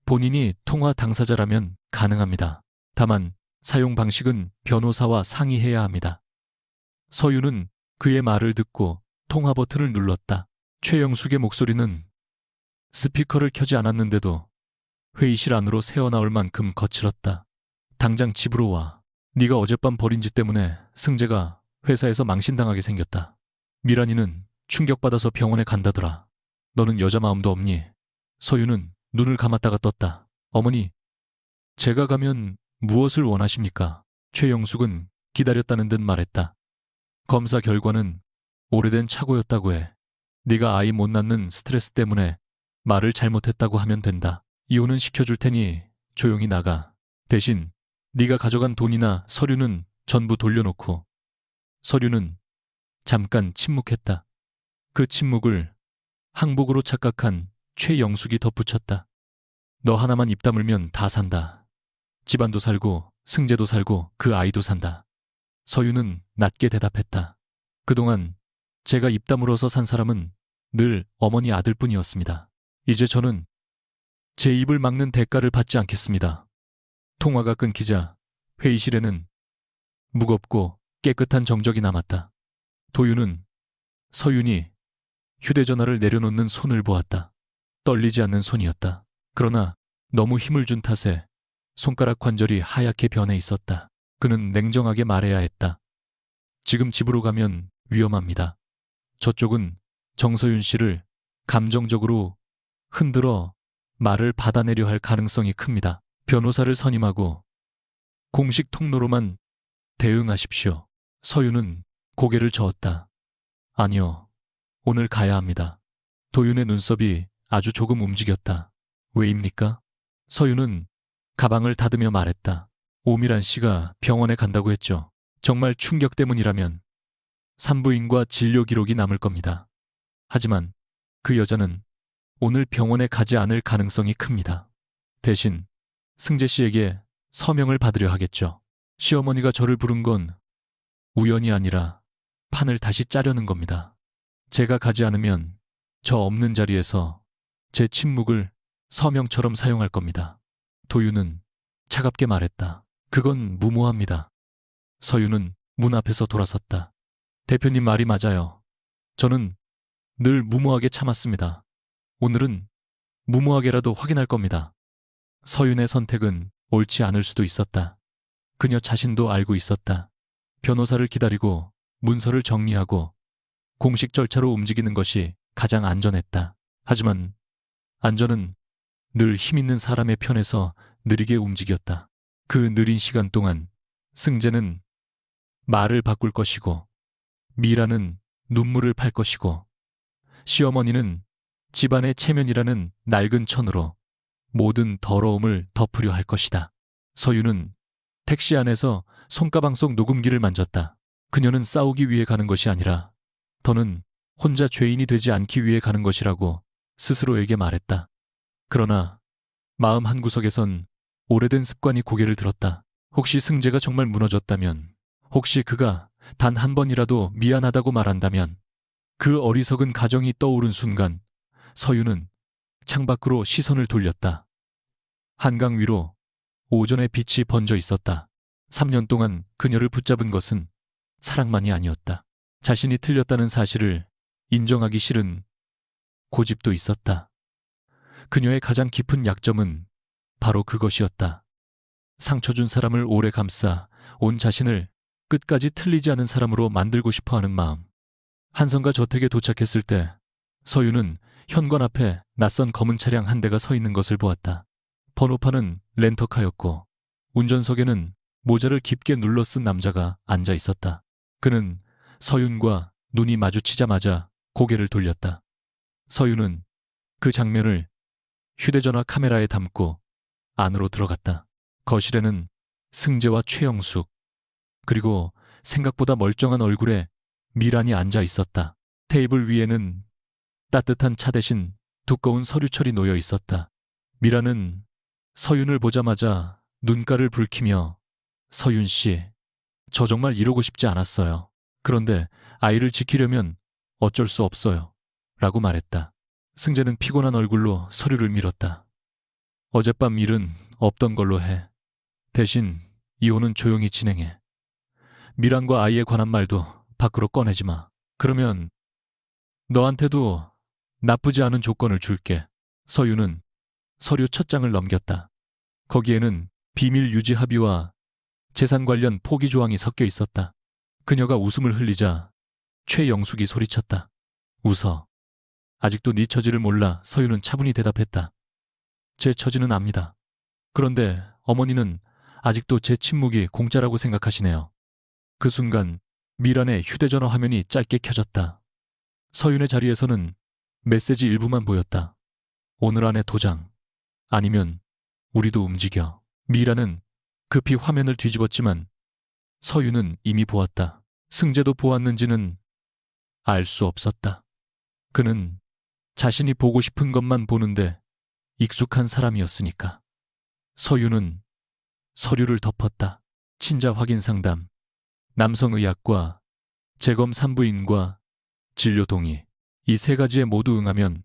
A: 본인이 통화 당사자라면 가능합니다. 다만 사용 방식은 변호사와 상의해야 합니다. 서윤은 그의 말을 듣고 통화 버튼을 눌렀다. 최영숙의 목소리는 스피커를 켜지 않았는데도 회의실 안으로 새어나올 만큼 거칠었다. 당장 집으로 와. 네가 어젯밤 벌인 짓 때문에 승재가 회사에서 망신당하게 생겼다. 미란이는 충격받아서 병원에 간다더라. 너는 여자 마음도 없니? 서유는 눈을 감았다가 떴다. 어머니, 제가 가면 무엇을 원하십니까? 최영숙은 기다렸다는 듯 말했다. 검사 결과는 오래된 착오였다고 해. 네가 아이 못 낳는 스트레스 때문에 말을 잘못했다고 하면 된다. 이혼은 시켜줄 테니 조용히 나가. 대신 네가 가져간 돈이나 서류는 전부 돌려놓고. 서류는 잠깐 침묵했다. 그 침묵을 항복으로 착각한 최영숙이 덧붙였다. 너 하나만 입 다물면 다 산다. 집안도 살고 승재도 살고 그 아이도 산다. 서유는 낮게 대답했다. 그동안 제가 입 다물어서 산 사람은 늘 어머니 아들뿐이었습니다. 이제 저는 제 입을 막는 대가를 받지 않겠습니다. 통화가 끊기자 회의실에는 무겁고 깨끗한 정적이 남았다. 도윤은 서윤이 휴대전화를 내려놓는 손을 보았다. 떨리지 않는 손이었다. 그러나 너무 힘을 준 탓에 손가락 관절이 하얗게 변해 있었다. 그는 냉정하게 말해야 했다. 지금 집으로 가면 위험합니다. 저쪽은 정서윤 씨를 감정적으로 흔들어 말을 받아내려 할 가능성이 큽니다. 변호사를 선임하고 공식 통로로만 대응하십시오. 서윤은 고개를 저었다. 아니요, 오늘 가야 합니다. 도윤의 눈썹이 아주 조금 움직였다. 왜입니까? 서윤은 가방을 닫으며 말했다. 오미란 씨가 병원에 간다고 했죠. 정말 충격 때문이라면 산부인과 진료 기록이 남을 겁니다. 하지만 그 여자는 오늘 병원에 가지 않을 가능성이 큽니다. 대신 승재 씨에게 서명을 받으려 하겠죠. 시어머니가 저를 부른 건 우연이 아니라 판을 다시 짜려는 겁니다. 제가 가지 않으면 저 없는 자리에서 제 침묵을 서명처럼 사용할 겁니다. 도윤은 차갑게 말했다. 그건 무모합니다. 서윤은 문 앞에서 돌아섰다. 대표님 말이 맞아요. 저는 늘 무모하게 참았습니다. 오늘은 무모하게라도 확인할 겁니다. 서윤의 선택은 옳지 않을 수도 있었다. 그녀 자신도 알고 있었다. 변호사를 기다리고 문서를 정리하고 공식 절차로 움직이는 것이 가장 안전했다. 하지만 안전은 늘 힘있는 사람의 편에서 느리게 움직였다. 그 느린 시간 동안 승재는 말을 바꿀 것이고 미라는 눈물을 팔 것이고 시어머니는 집안의 체면이라는 낡은 천으로 모든 더러움을 덮으려 할 것이다. 서유는 택시 안에서 손가방 속 녹음기를 만졌다. 그녀는 싸우기 위해 가는 것이 아니라 더는 혼자 죄인이 되지 않기 위해 가는 것이라고 스스로에게 말했다. 그러나 마음 한구석에선 오래된 습관이 고개를 들었다. 혹시 승재가 정말 무너졌다면, 혹시 그가 단 한 번이라도 미안하다고 말한다면, 그 어리석은 가정이 떠오른 순간 서유는 창밖으로 시선을 돌렸다. 한강 위로 오전의 빛이 번져 있었다. 3년 동안 그녀를 붙잡은 것은 사랑만이 아니었다. 자신이 틀렸다는 사실을 인정하기 싫은 고집도 있었다. 그녀의 가장 깊은 약점은 바로 그것이었다. 상처 준 사람을 오래 감싸 온 자신을 끝까지 틀리지 않은 사람으로 만들고 싶어하는 마음. 한성가 저택에 도착했을 때 서유는 현관 앞에 낯선 검은 차량 한 대가 서 있는 것을 보았다. 번호판은 렌터카였고 운전석에는 모자를 깊게 눌러 쓴 남자가 앉아 있었다. 그는 서윤과 눈이 마주치자마자 고개를 돌렸다. 서윤은 그 장면을 휴대전화 카메라에 담고 안으로 들어갔다. 거실에는 승재와 최영숙, 그리고 생각보다 멀쩡한 얼굴에 미란이 앉아 있었다. 테이블 위에는 따뜻한 차 대신 두꺼운 서류철이 놓여 있었다. 미란은 서윤을 보자마자 눈가를 붉히며 서윤 씨, 저 정말 이러고 싶지 않았어요. 그런데 아이를 지키려면 어쩔 수 없어요. 라고 말했다. 승재는 피곤한 얼굴로 서류를 밀었다. 어젯밤 일은 없던 걸로 해. 대신 이혼은 조용히 진행해. 미란과 아이에 관한 말도 밖으로 꺼내지 마. 그러면 너한테도 나쁘지 않은 조건을 줄게. 서유는 서류 첫 장을 넘겼다. 거기에는 비밀 유지 합의와 재산 관련 포기 조항이 섞여 있었다. 그녀가 웃음을 흘리자 최영숙이 소리쳤다. 웃어. 아직도 네 처지를 몰라. 서유는 차분히 대답했다. 제 처지는 압니다. 그런데 어머니는 아직도 제 침묵이 공짜라고 생각하시네요. 그 순간 미란의 휴대전화 화면이 짧게 켜졌다. 서윤의 자리에서는 메시지 일부만 보였다. 오늘 안에 도장. 아니면 우리도 움직여. 미란은 급히 화면을 뒤집었지만 서윤은 이미 보았다. 승재도 보았는지는 알 수 없었다. 그는 자신이 보고 싶은 것만 보는데 익숙한 사람이었으니까. 서윤은 서류를 덮었다. 친자 확인 상담, 남성의학과, 재검 산부인과, 진료 동의. 이 세 가지에 모두 응하면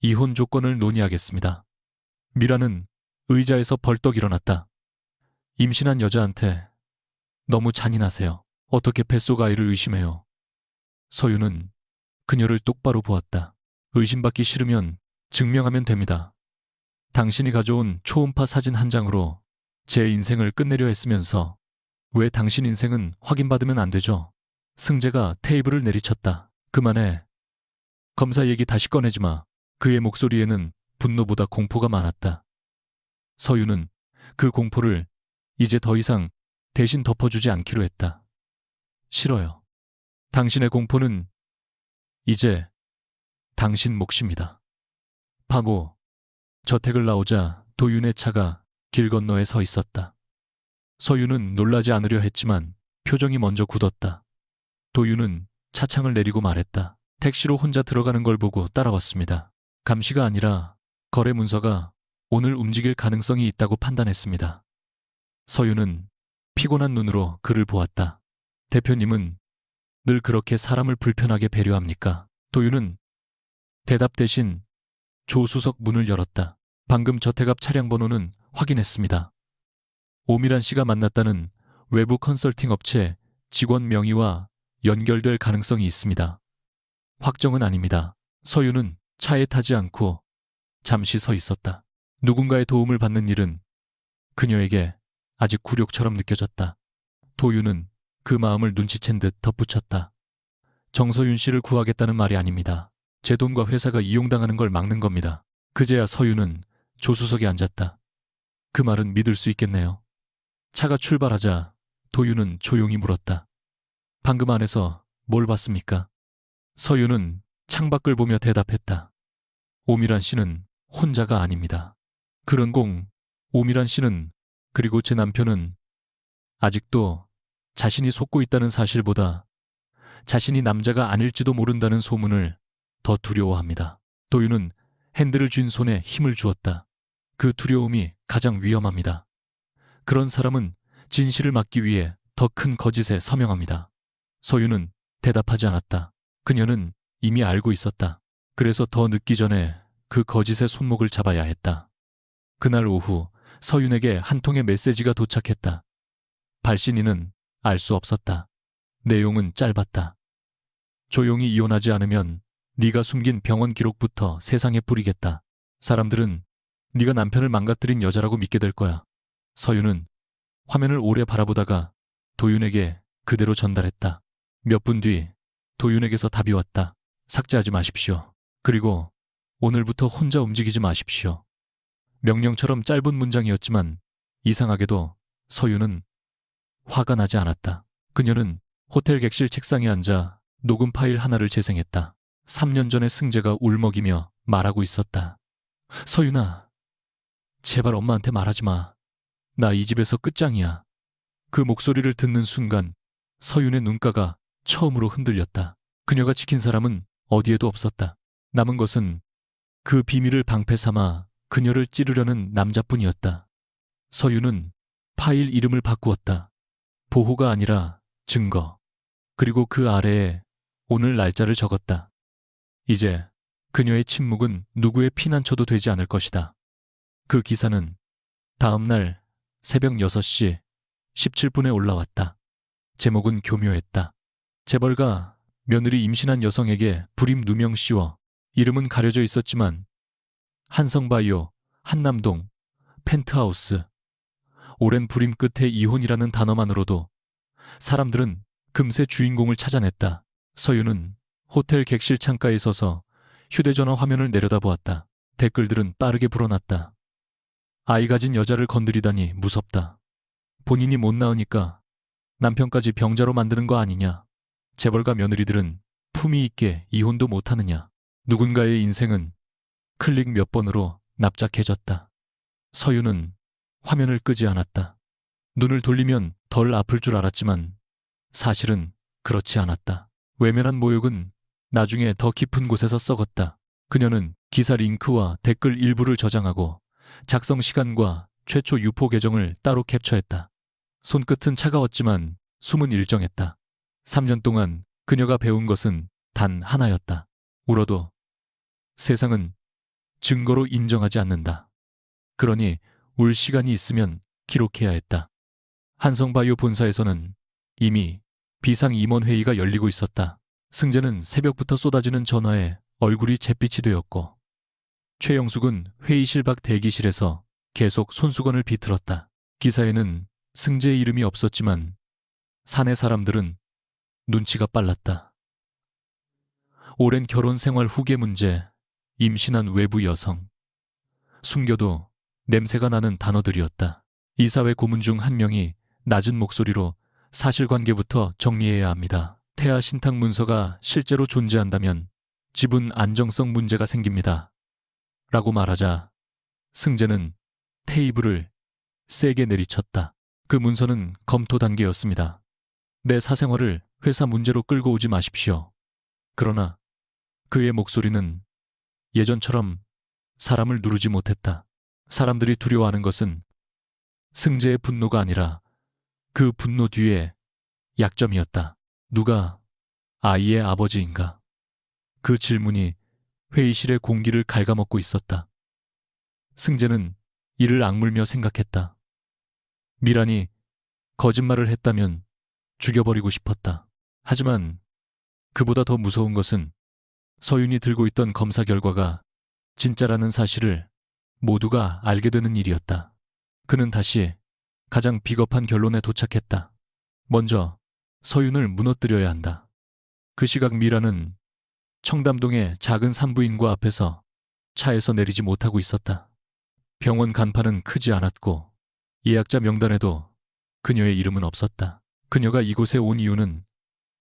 A: 이혼 조건을 논의하겠습니다. 미라는 의자에서 벌떡 일어났다. 임신한 여자한테 너무 잔인하세요. 어떻게 뱃속 아이를 의심해요. 서윤은 그녀를 똑바로 보았다. 의심받기 싫으면 증명하면 됩니다. 당신이 가져온 초음파 사진 한 장으로 제 인생을 끝내려 했으면서 왜 당신 인생은 확인받으면 안 되죠? 승재가 테이블을 내리쳤다. 그만해. 검사 얘기 다시 꺼내지 마. 그의 목소리에는 분노보다 공포가 많았다. 서윤은 그 공포를 이제 더 이상 대신 덮어주지 않기로 했다. 싫어요. 당신의 공포는 이제 당신 몫입니다. 파고 저택을 나오자 도윤의 차가 길 건너에 서 있었다. 서윤은 놀라지 않으려 했지만 표정이 먼저 굳었다. 도윤은 차창을 내리고 말했다. 택시로 혼자 들어가는 걸 보고 따라왔습니다. 감시가 아니라 거래 문서가 오늘 움직일 가능성이 있다고 판단했습니다. 서윤은 피곤한 눈으로 그를 보았다. 대표님은 늘 그렇게 사람을 불편하게 배려합니까? 도윤은 대답 대신 조수석 문을 열었다. 방금 저택 앞 차량 번호는 확인했습니다. 오미란 씨가 만났다는 외부 컨설팅 업체 직원 명의와 연결될 가능성이 있습니다. 확정은 아닙니다. 서윤은 차에 타지 않고 잠시 서 있었다. 누군가의 도움을 받는 일은 그녀에게 아직 굴욕처럼 느껴졌다. 도윤은 그 마음을 눈치챈 듯 덧붙였다. 정서윤 씨를 구하겠다는 말이 아닙니다. 제 돈과 회사가 이용당하는 걸 막는 겁니다. 그제야 서윤은 조수석에 앉았다. 그 말은 믿을 수 있겠네요. 차가 출발하자 도윤은 조용히 물었다. 방금 안에서 뭘 봤습니까? 서윤은 창밖을 보며 대답했다. 오미란 씨는 혼자가 아닙니다. 그런공 오미란 씨는 그리고 제 남편은 아직도 자신이 속고 있다는 사실보다 자신이 남자가 아닐지도 모른다는 소문을 더 두려워합니다. 도윤은 핸들을 쥔 손에 힘을 주었다. 그 두려움이 가장 위험합니다. 그런 사람은 진실을 막기 위해 더 큰 거짓에 서명합니다. 서윤은 대답하지 않았다. 그녀는 이미 알고 있었다. 그래서 더 늦기 전에 그 거짓의 손목을 잡아야 했다. 그날 오후 서윤에게 한 통의 메시지가 도착했다. 발신인은 알 수 없었다. 내용은 짧았다. 조용히 이혼하지 않으면 네가 숨긴 병원 기록부터 세상에 뿌리겠다. 사람들은 네가 남편을 망가뜨린 여자라고 믿게 될 거야. 서윤은 화면을 오래 바라보다가 도윤에게 그대로 전달했다. 몇 분 뒤 도윤에게서 답이 왔다. 삭제하지 마십시오. 그리고 오늘부터 혼자 움직이지 마십시오. 명령처럼 짧은 문장이었지만 이상하게도 서윤은 화가 나지 않았다. 그녀는 호텔 객실 책상에 앉아 녹음 파일 하나를 재생했다. 3년 전에 승재가 울먹이며 말하고 있었다. 서윤아, 제발 엄마한테 말하지 마. 나 이 집에서 끝장이야. 그 목소리를 듣는 순간 서윤의 눈가가 처음으로 흔들렸다. 그녀가 지킨 사람은 어디에도 없었다. 남은 것은 그 비밀을 방패 삼아 그녀를 찌르려는 남자뿐이었다. 서윤은 파일 이름을 바꾸었다. 보호가 아니라 증거. 그리고 그 아래에 오늘 날짜를 적었다. 이제 그녀의 침묵은 누구의 피난처도 되지 않을 것이다. 그 기사는 다음 날 새벽 6시 17분에 올라왔다. 제목은 교묘했다. 재벌가 며느리 임신한 여성에게 불임 누명 씌워 이름은 가려져 있었지만 한성바이오, 한남동, 펜트하우스. 오랜 불임 끝에 이혼이라는 단어만으로도 사람들은 금세 주인공을 찾아냈다. 서윤은 호텔 객실 창가에 서서 휴대전화 화면을 내려다보았다. 댓글들은 빠르게 불어났다. 아이 가진 여자를 건드리다니 무섭다. 본인이 못 낳으니까 남편까지 병자로 만드는 거 아니냐. 재벌가 며느리들은 품위 있게 이혼도 못하느냐. 누군가의 인생은 클릭 몇 번으로 납작해졌다. 서윤은 화면을 끄지 않았다. 눈을 돌리면 덜 아플 줄 알았지만 사실은 그렇지 않았다. 외면한 모욕은 나중에 더 깊은 곳에서 썩었다. 그녀는 기사 링크와 댓글 일부를 저장하고 작성 시간과 최초 유포 계정을 따로 캡처했다. 손끝은 차가웠지만 숨은 일정했다. 3년 동안 그녀가 배운 것은 단 하나였다. 울어도 세상은 증거로 인정하지 않는다. 그러니 울 시간이 있으면 기록해야 했다. 한성바이오 본사에서는 이미 비상임원회의가 열리고 있었다. 승재는 새벽부터 쏟아지는 전화에 얼굴이 잿빛이 되었고 최영숙은 회의실 밖 대기실에서 계속 손수건을 비틀었다. 기사에는 승재의 이름이 없었지만 사내 사람들은 눈치가 빨랐다. 오랜 결혼 생활 후계 문제, 임신한 외부 여성, 숨겨도 냄새가 나는 단어들이었다. 이사회 고문 중 한 명이 낮은 목소리로 사실관계부터 정리해야 합니다. 태아 신탁 문서가 실제로 존재한다면 지분 안정성 문제가 생깁니다. 라고 말하자 승재는 테이블을 세게 내리쳤다. 그 문서는 검토 단계였습니다. 내 사생활을 회사 문제로 끌고 오지 마십시오. 그러나 그의 목소리는 예전처럼 사람을 누르지 못했다. 사람들이 두려워하는 것은 승재의 분노가 아니라 그 분노 뒤에 약점이었다. 누가 아이의 아버지인가? 그 질문이 회의실의 공기를 갉아먹고 있었다. 승재는 이를 악물며 생각했다. 미란이 거짓말을 했다면 죽여버리고 싶었다. 하지만 그보다 더 무서운 것은 서윤이 들고 있던 검사 결과가 진짜라는 사실을 모두가 알게 되는 일이었다. 그는 다시 가장 비겁한 결론에 도착했다. 먼저 서윤을 무너뜨려야 한다. 그 시각 미라는 청담동의 작은 산부인과 앞에서 차에서 내리지 못하고 있었다. 병원 간판은 크지 않았고 예약자 명단에도 그녀의 이름은 없었다. 그녀가 이곳에 온 이유는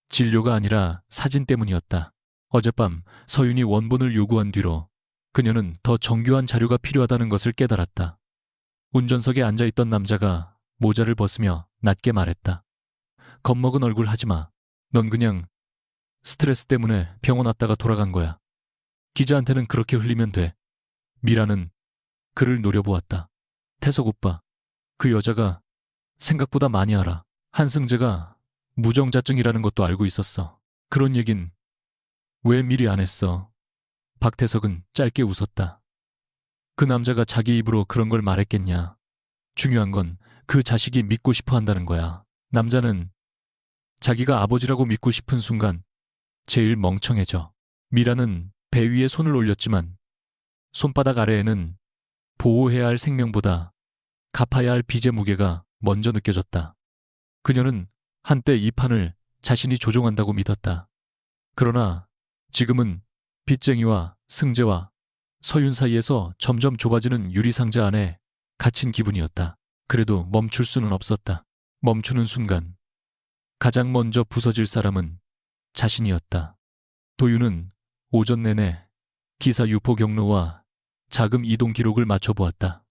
A: 진료가 아니라 사진 때문이었다. 어젯밤 서윤이 원본을 요구한 뒤로 그녀는 더 정교한 자료가 필요하다는 것을 깨달았다. 운전석에 앉아있던 남자가 모자를 벗으며 낮게 말했다. 겁먹은 얼굴 하지마. 넌 그냥 스트레스 때문에 병원 왔다가 돌아간 거야. 기자한테는 그렇게 흘리면 돼. 미라는 그를 노려보았다. 태석 오빠, 그 여자가 생각보다 많이 알아. 한승재가 무정자증이라는 것도 알고 있었어. 그런 얘긴 왜 미리 안 했어? 박태석은 짧게 웃었다. 그 남자가 자기 입으로 그런 걸 말했겠냐. 중요한 건 그 자식이 믿고 싶어 한다는 거야. 남자는 자기가 아버지라고 믿고 싶은 순간 제일 멍청해져. 미라는 배 위에 손을 올렸지만 손바닥 아래에는 보호해야 할 생명보다 갚아야 할 빚의 무게가 먼저 느껴졌다. 그녀는 한때 이 판을 자신이 조종한다고 믿었다. 그러나 지금은 빚쟁이와 승재와 서윤 사이에서 점점 좁아지는 유리상자 안에 갇힌 기분이었다. 그래도 멈출 수는 없었다. 멈추는 순간 가장 먼저 부서질 사람은 자신이었다. 도윤은 오전 내내 기사 유포 경로와 자금 이동 기록을 맞춰보았다.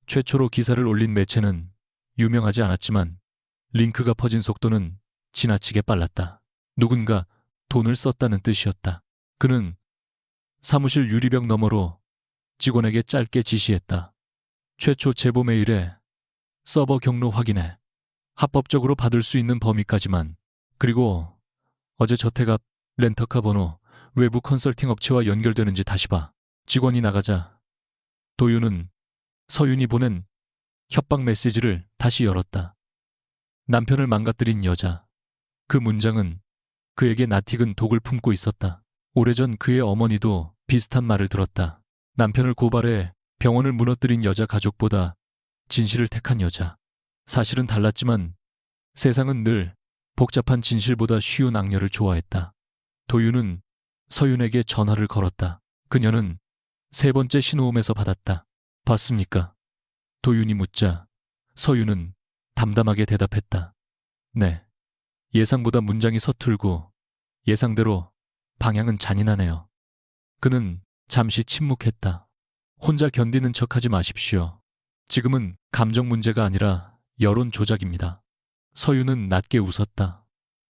A: 최초로 기사를 올린 매체는 유명하지 않았지만 링크가 퍼진 속도는 지나치게 빨랐다. 누군가 돈을 썼다는 뜻이었다. 그는 사무실 유리벽 너머로 직원에게 짧게 지시했다. 최초 제보 메일에 서버 경로 확인해. 합법적으로 받을 수 있는 범위까지만. 그리고 어제 저택 앞 렌터카 번호 외부 컨설팅 업체와 연결되는지 다시 봐. 직원이 나가자 도윤은 서윤이 보낸 협박 메시지를 다시 열었다. 남편을 망가뜨린 여자. 그 문장은 그에게 낯익은 독을 품고 있었다. 오래전 그의 어머니도 비슷한 말을 들었다. 남편을 고발해 병원을 무너뜨린 여자 가족보다 진실을 택한 여자. 사실은 달랐지만 세상은 늘 복잡한 진실보다 쉬운 악녀를 좋아했다. 도윤은 서윤에게 전화를 걸었다. 그녀는 세 번째 신호음에서 받았다. 봤습니까? 도윤이 묻자 서윤은 담담하게 대답했다. 네. 예상보다 문장이 서툴고 예상대로 방향은 잔인하네요. 그는 잠시 침묵했다. 혼자 견디는 척하지 마십시오. 지금은 감정 문제가 아니라 여론 조작입니다. 서윤은 낮게 웃었다.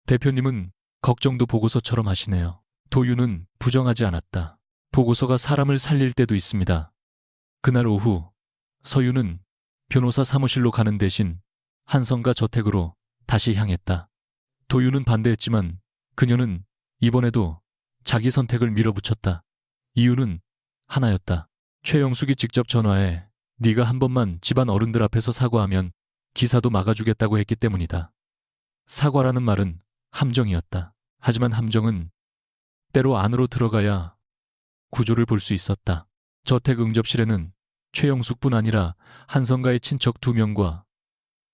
A: 대표님은 걱정도 보고서처럼 하시네요. 도윤은 부정하지 않았다. 보고서가 사람을 살릴 때도 있습니다. 그날 오후 서윤은 변호사 사무실로 가는 대신 한성가 저택으로 다시 향했다. 도윤은 반대했지만 그녀는 이번에도 자기 선택을 밀어붙였다. 이유는 하나였다. 최영숙이 직접 전화해 네가 한 번만 집안 어른들 앞에서 사과하면 기사도 막아주겠다고 했기 때문이다. 사과라는 말은 함정이었다. 하지만 함정은 때로 안으로 들어가야 구조를 볼 수 있었다. 저택 응접실에는 최영숙뿐 아니라 한성가의 친척 2명과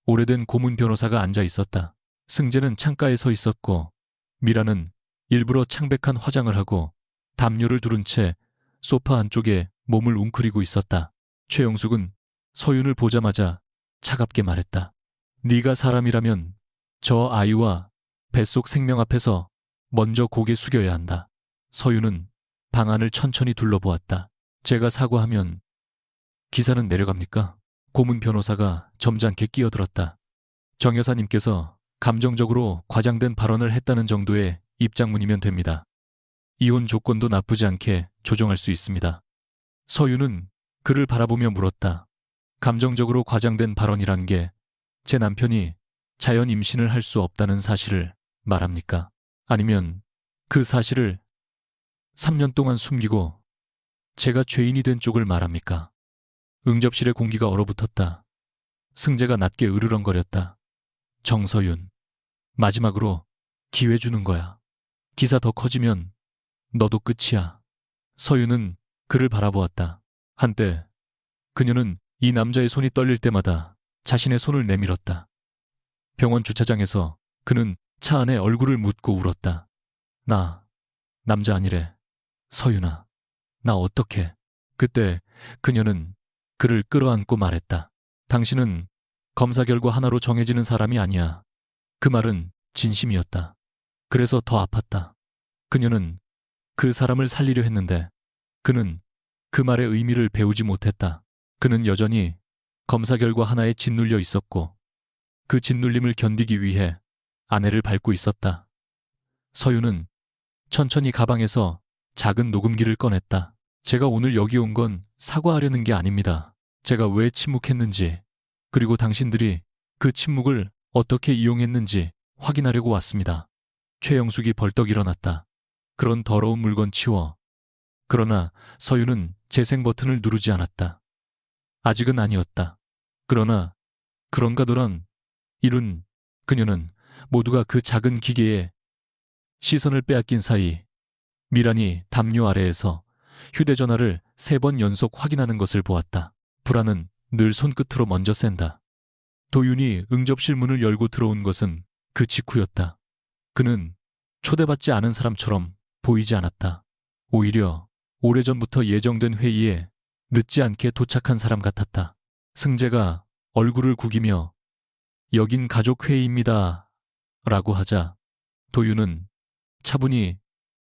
A: 오래된 고문 변호사가 앉아 있었다. 승재는 창가에 서 있었고 미라는 일부러 창백한 화장을 하고 담요를 두른 채 소파 안쪽에 몸을 웅크리고 있었다. 최영숙은 서윤을 보자마자 차갑게 말했다. 네가 사람이라면 저 아이와 뱃속 생명 앞에서 먼저 고개 숙여야 한다. 서윤은 방 안을 천천히 둘러보았다. 제가 사과하면 기사는 내려갑니까? 고문 변호사가 점잖게 끼어들었다. 정 여사님께서 감정적으로 과장된 발언을 했다는 정도의 입장문이면 됩니다. 이혼 조건도 나쁘지 않게 조정할 수 있습니다. 서윤은 그를 바라보며 물었다. 감정적으로 과장된 발언이란 게 제 남편이 자연 임신을 할 수 없다는 사실을 말합니까? 아니면 그 사실을 3년 동안 숨기고 제가 죄인이 된 쪽을 말합니까? 응접실의 공기가 얼어붙었다. 승재가 낮게 으르렁거렸다. 정서윤, 마지막으로 기회 주는 거야. 기사 더 커지면 너도 끝이야. 서윤은 그를 바라보았다. 한때 그녀는 이 남자의 손이 떨릴 때마다 자신의 손을 내밀었다. 병원 주차장에서 그는 차 안에 얼굴을 묻고 울었다. 나 남자 아니래. 서윤아, 나 어떡해. 그때 그녀는 그를 끌어안고 말했다. 당신은 검사 결과 하나로 정해지는 사람이 아니야. 그 말은 진심이었다. 그래서 더 아팠다. 그녀는 그 사람을 살리려 했는데 그는 그 말의 의미를 배우지 못했다. 그는 여전히 검사 결과 하나에 짓눌려 있었고 그 짓눌림을 견디기 위해 아내를 밟고 있었다. 서윤은 천천히 가방에서 작은 녹음기를 꺼냈다. 제가 오늘 여기 온 건 사과하려는 게 아닙니다. 제가 왜 침묵했는지, 그리고 당신들이 그 침묵을 어떻게 이용했는지 확인하려고 왔습니다. 최영숙이 벌떡 일어났다. 그런 더러운 물건 치워. 그러나 서윤은 재생 버튼을 누르지 않았다. 아직은 아니었다. 그러나 그런가도란 이룬 그녀는 모두가 그 작은 기계에 시선을 빼앗긴 사이 미란이 담요 아래에서 휴대전화를 3번 연속 확인하는 것을 보았다. 불안은 늘 손끝으로 먼저 샌다. 도윤이 응접실 문을 열고 들어온 것은 그 직후였다. 그는 초대받지 않은 사람처럼 보이지 않았다. 오히려 오래전부터 예정된 회의에 늦지 않게 도착한 사람 같았다. 승재가 얼굴을 구기며 여긴 가족회의입니다 라고 하자 도윤은 차분히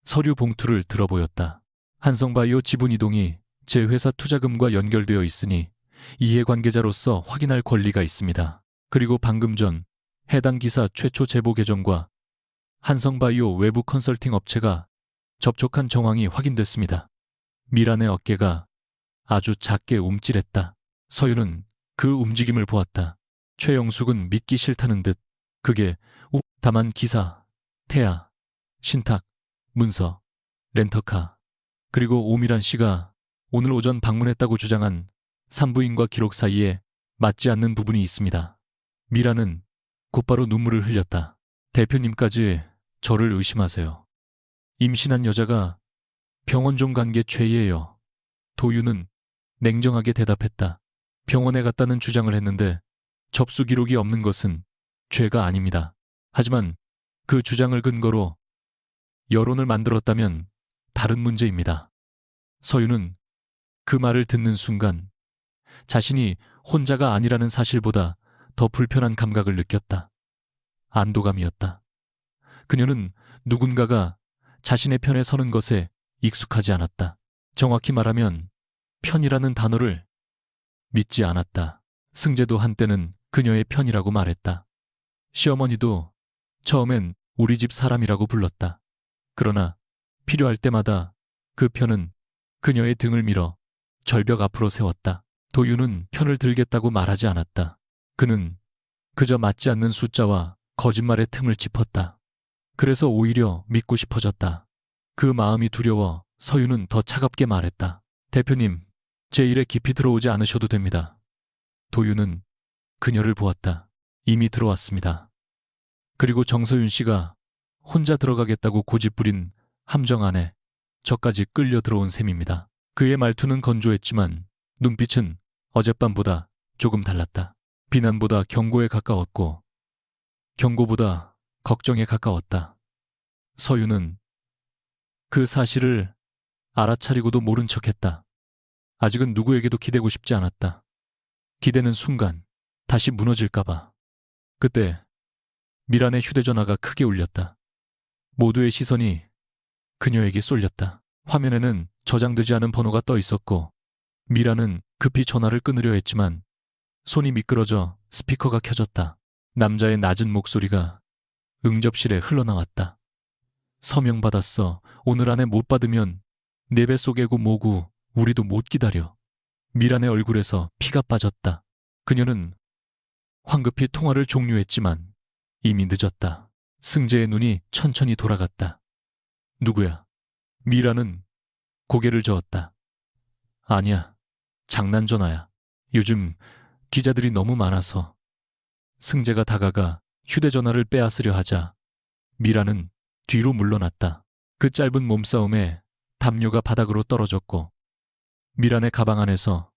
A: 서류 봉투를 들어보였다. 한성바이오 지분 이동이 제 회사 투자금과 연결되어 있으니 이해관계자로서 확인할 권리가 있습니다. 그리고 방금 전 해당 기사 최초 제보 계정과 한성바이오 외부 컨설팅 업체가 접촉한 정황이 확인됐습니다. 미란의 어깨가 아주 작게 움찔했다. 서윤은 그 움직임을 보았다. 최영숙은 믿기 싫다는 듯 그게 다만 기사, 태아, 신탁, 문서, 렌터카, 그리고 오미란 씨가 오늘 오전 방문했다고 주장한 산부인과 기록 사이에 맞지 않는 부분이 있습니다. 미라는 곧바로 눈물을 흘렸다. 대표님까지 저를 의심하세요. 임신한 여자가 병원 좀 간 게 죄예요. 도윤은 냉정하게 대답했다. 병원에 갔다는 주장을 했는데 접수 기록이 없는 것은 죄가 아닙니다. 하지만 그 주장을 근거로 여론을 만들었다면 다른 문제입니다. 서유는 그 말을 듣는 순간 자신이 혼자가 아니라는 사실보다 더 불편한 감각을 느꼈다. 안도감이었다. 그녀는 누군가가 자신의 편에 서는 것에 익숙하지 않았다. 정확히 말하면 편이라는 단어를 믿지 않았다. 승재도 한때는 그녀의 편이라고 말했다. 시어머니도 처음엔 우리 집 사람이라고 불렀다. 그러나 필요할 때마다 그 편은 그녀의 등을 밀어 절벽 앞으로 세웠다. 도윤은 편을 들겠다고 말하지 않았다. 그는 그저 맞지 않는 숫자와 거짓말의 틈을 짚었다. 그래서 오히려 믿고 싶어졌다. 그 마음이 두려워 서유는 더 차갑게 말했다. 대표님, 제 일에 깊이 들어오지 않으셔도 됩니다. 도윤은 그녀를 보았다. 이미 들어왔습니다. 그리고 정서윤 씨가 혼자 들어가겠다고 고집부린 함정 안에 저까지 끌려 들어온 셈입니다. 그의 말투는 건조했지만 눈빛은 어젯밤보다 조금 달랐다. 비난보다 경고에 가까웠고 경고보다 걱정에 가까웠다. 서유는 그 사실을 알아차리고도 모른 척했다. 아직은 누구에게도 기대고 싶지 않았다. 기대는 순간 다시 무너질까봐. 그때 미란의 휴대전화가 크게 울렸다. 모두의 시선이 그녀에게 쏠렸다. 화면에는 저장되지 않은 번호가 떠 있었고 미란은 급히 전화를 끊으려 했지만 손이 미끄러져 스피커가 켜졌다. 남자의 낮은 목소리가 응접실에 흘러나왔다. 서명 받았어. 오늘 안에 못 받으면 내 뱃속에고 뭐고 우리도 못 기다려. 미란의 얼굴에서 피가 빠졌다. 그녀는 황급히 통화를 종료했지만 이미 늦었다. 승재의 눈이 천천히 돌아갔다. 누구야? 미란은 고개를 저었다. 아니야. 장난 전화야. 요즘 기자들이 너무 많아서. 승재가 다가가 휴대전화를 빼앗으려 하자 미란은 뒤로 물러났다. 그 짧은 몸싸움에 담요가 바닥으로 떨어졌고 미란의 가방 안에서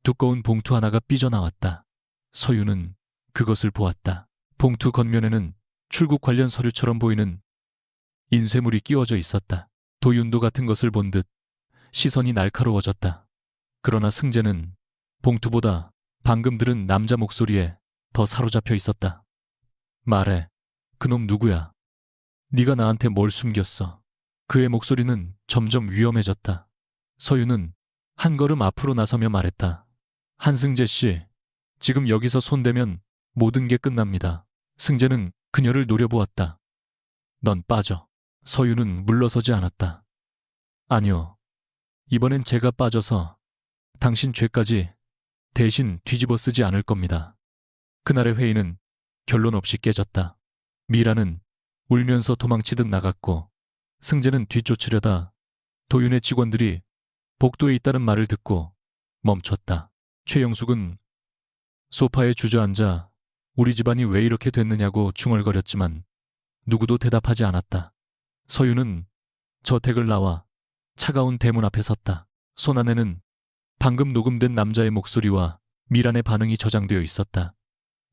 A: 두꺼운 봉투 하나가 삐져나왔다. 서유는 그것을 보았다. 봉투 겉면에는 출국 관련 서류처럼 보이는 인쇄물이 끼워져 있었다. 도윤도 같은 것을 본 듯 시선이 날카로워졌다. 그러나 승재는 봉투보다 방금 들은 남자 목소리에 더 사로잡혀 있었다. 말해. 그놈 누구야? 네가 나한테 뭘 숨겼어? 그의 목소리는 점점 위험해졌다. 서유는 한 걸음 앞으로 나서며 말했다. 한승재 씨, 지금 여기서 손대면 모든 게 끝납니다. 승재는 그녀를 노려보았다. 넌 빠져. 서유는 물러서지 않았다. 아니요. 이번엔 제가 빠져서 당신 죄까지 대신 뒤집어 쓰지 않을 겁니다. 그날의 회의는 결론 없이 깨졌다. 미라는 울면서 도망치듯 나갔고 승재는 뒤쫓으려다 도윤의 직원들이 복도에 있다는 말을 듣고 멈췄다. 최영숙은 소파에 주저앉아 우리 집안이 왜 이렇게 됐느냐고 중얼거렸지만 누구도 대답하지 않았다. 서유는 저택을 나와 차가운 대문 앞에 섰다. 손안에는 방금 녹음된 남자의 목소리와 미란의 반응이 저장되어 있었다.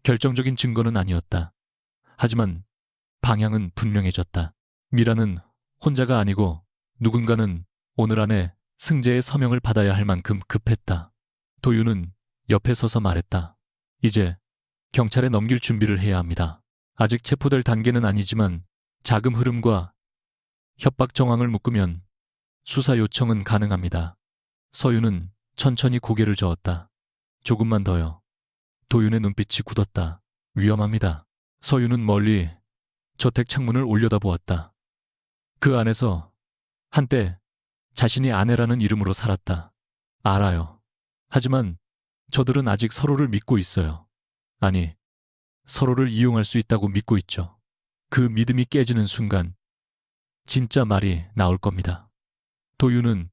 A: 결정적인 증거는 아니었다. 하지만 방향은 분명해졌다. 미란은 혼자가 아니고 누군가는 오늘 안에 승재의 서명을 받아야 할 만큼 급했다. 도윤은 옆에 서서 말했다. 이제 경찰에 넘길 준비를 해야 합니다. 아직 체포될 단계는 아니지만 자금 흐름과 협박 정황을 묶으면 수사 요청은 가능합니다. 서유는 천천히 고개를 저었다. 조금만 더요. 도윤의 눈빛이 굳었다. 위험합니다. 서유는 멀리 저택 창문을 올려다보았다. 그 안에서 한때 자신이 아내라는 이름으로 살았다. 알아요. 하지만 저들은 아직 서로를 믿고 있어요. 아니, 서로를 이용할 수 있다고 믿고 있죠. 그 믿음이 깨지는 순간 진짜 말이 나올 겁니다. 도윤은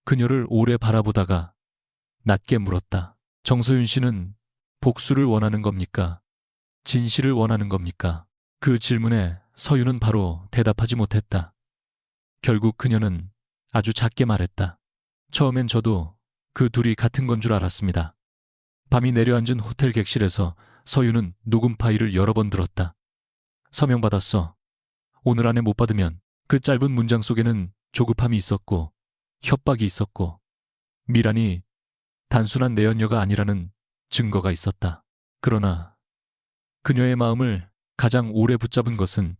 A: 그녀를 오래 바라보다가 낮게 물었다. 정서윤 씨는 복수를 원하는 겁니까? 진실을 원하는 겁니까? 그 질문에 서윤은 바로 대답하지 못했다. 결국 그녀는 아주 작게 말했다. 처음엔 저도 그 둘이 같은 건 줄 알았습니다. 밤이 내려앉은 호텔 객실에서 서유는 녹음 파일을 여러 번 들었다. 서명 받았어. 오늘 안에 못 받으면. 그 짧은 문장 속에는 조급함이 있었고 협박이 있었고 미란이 단순한 내연녀가 아니라는 증거가 있었다. 그러나 그녀의 마음을 가장 오래 붙잡은 것은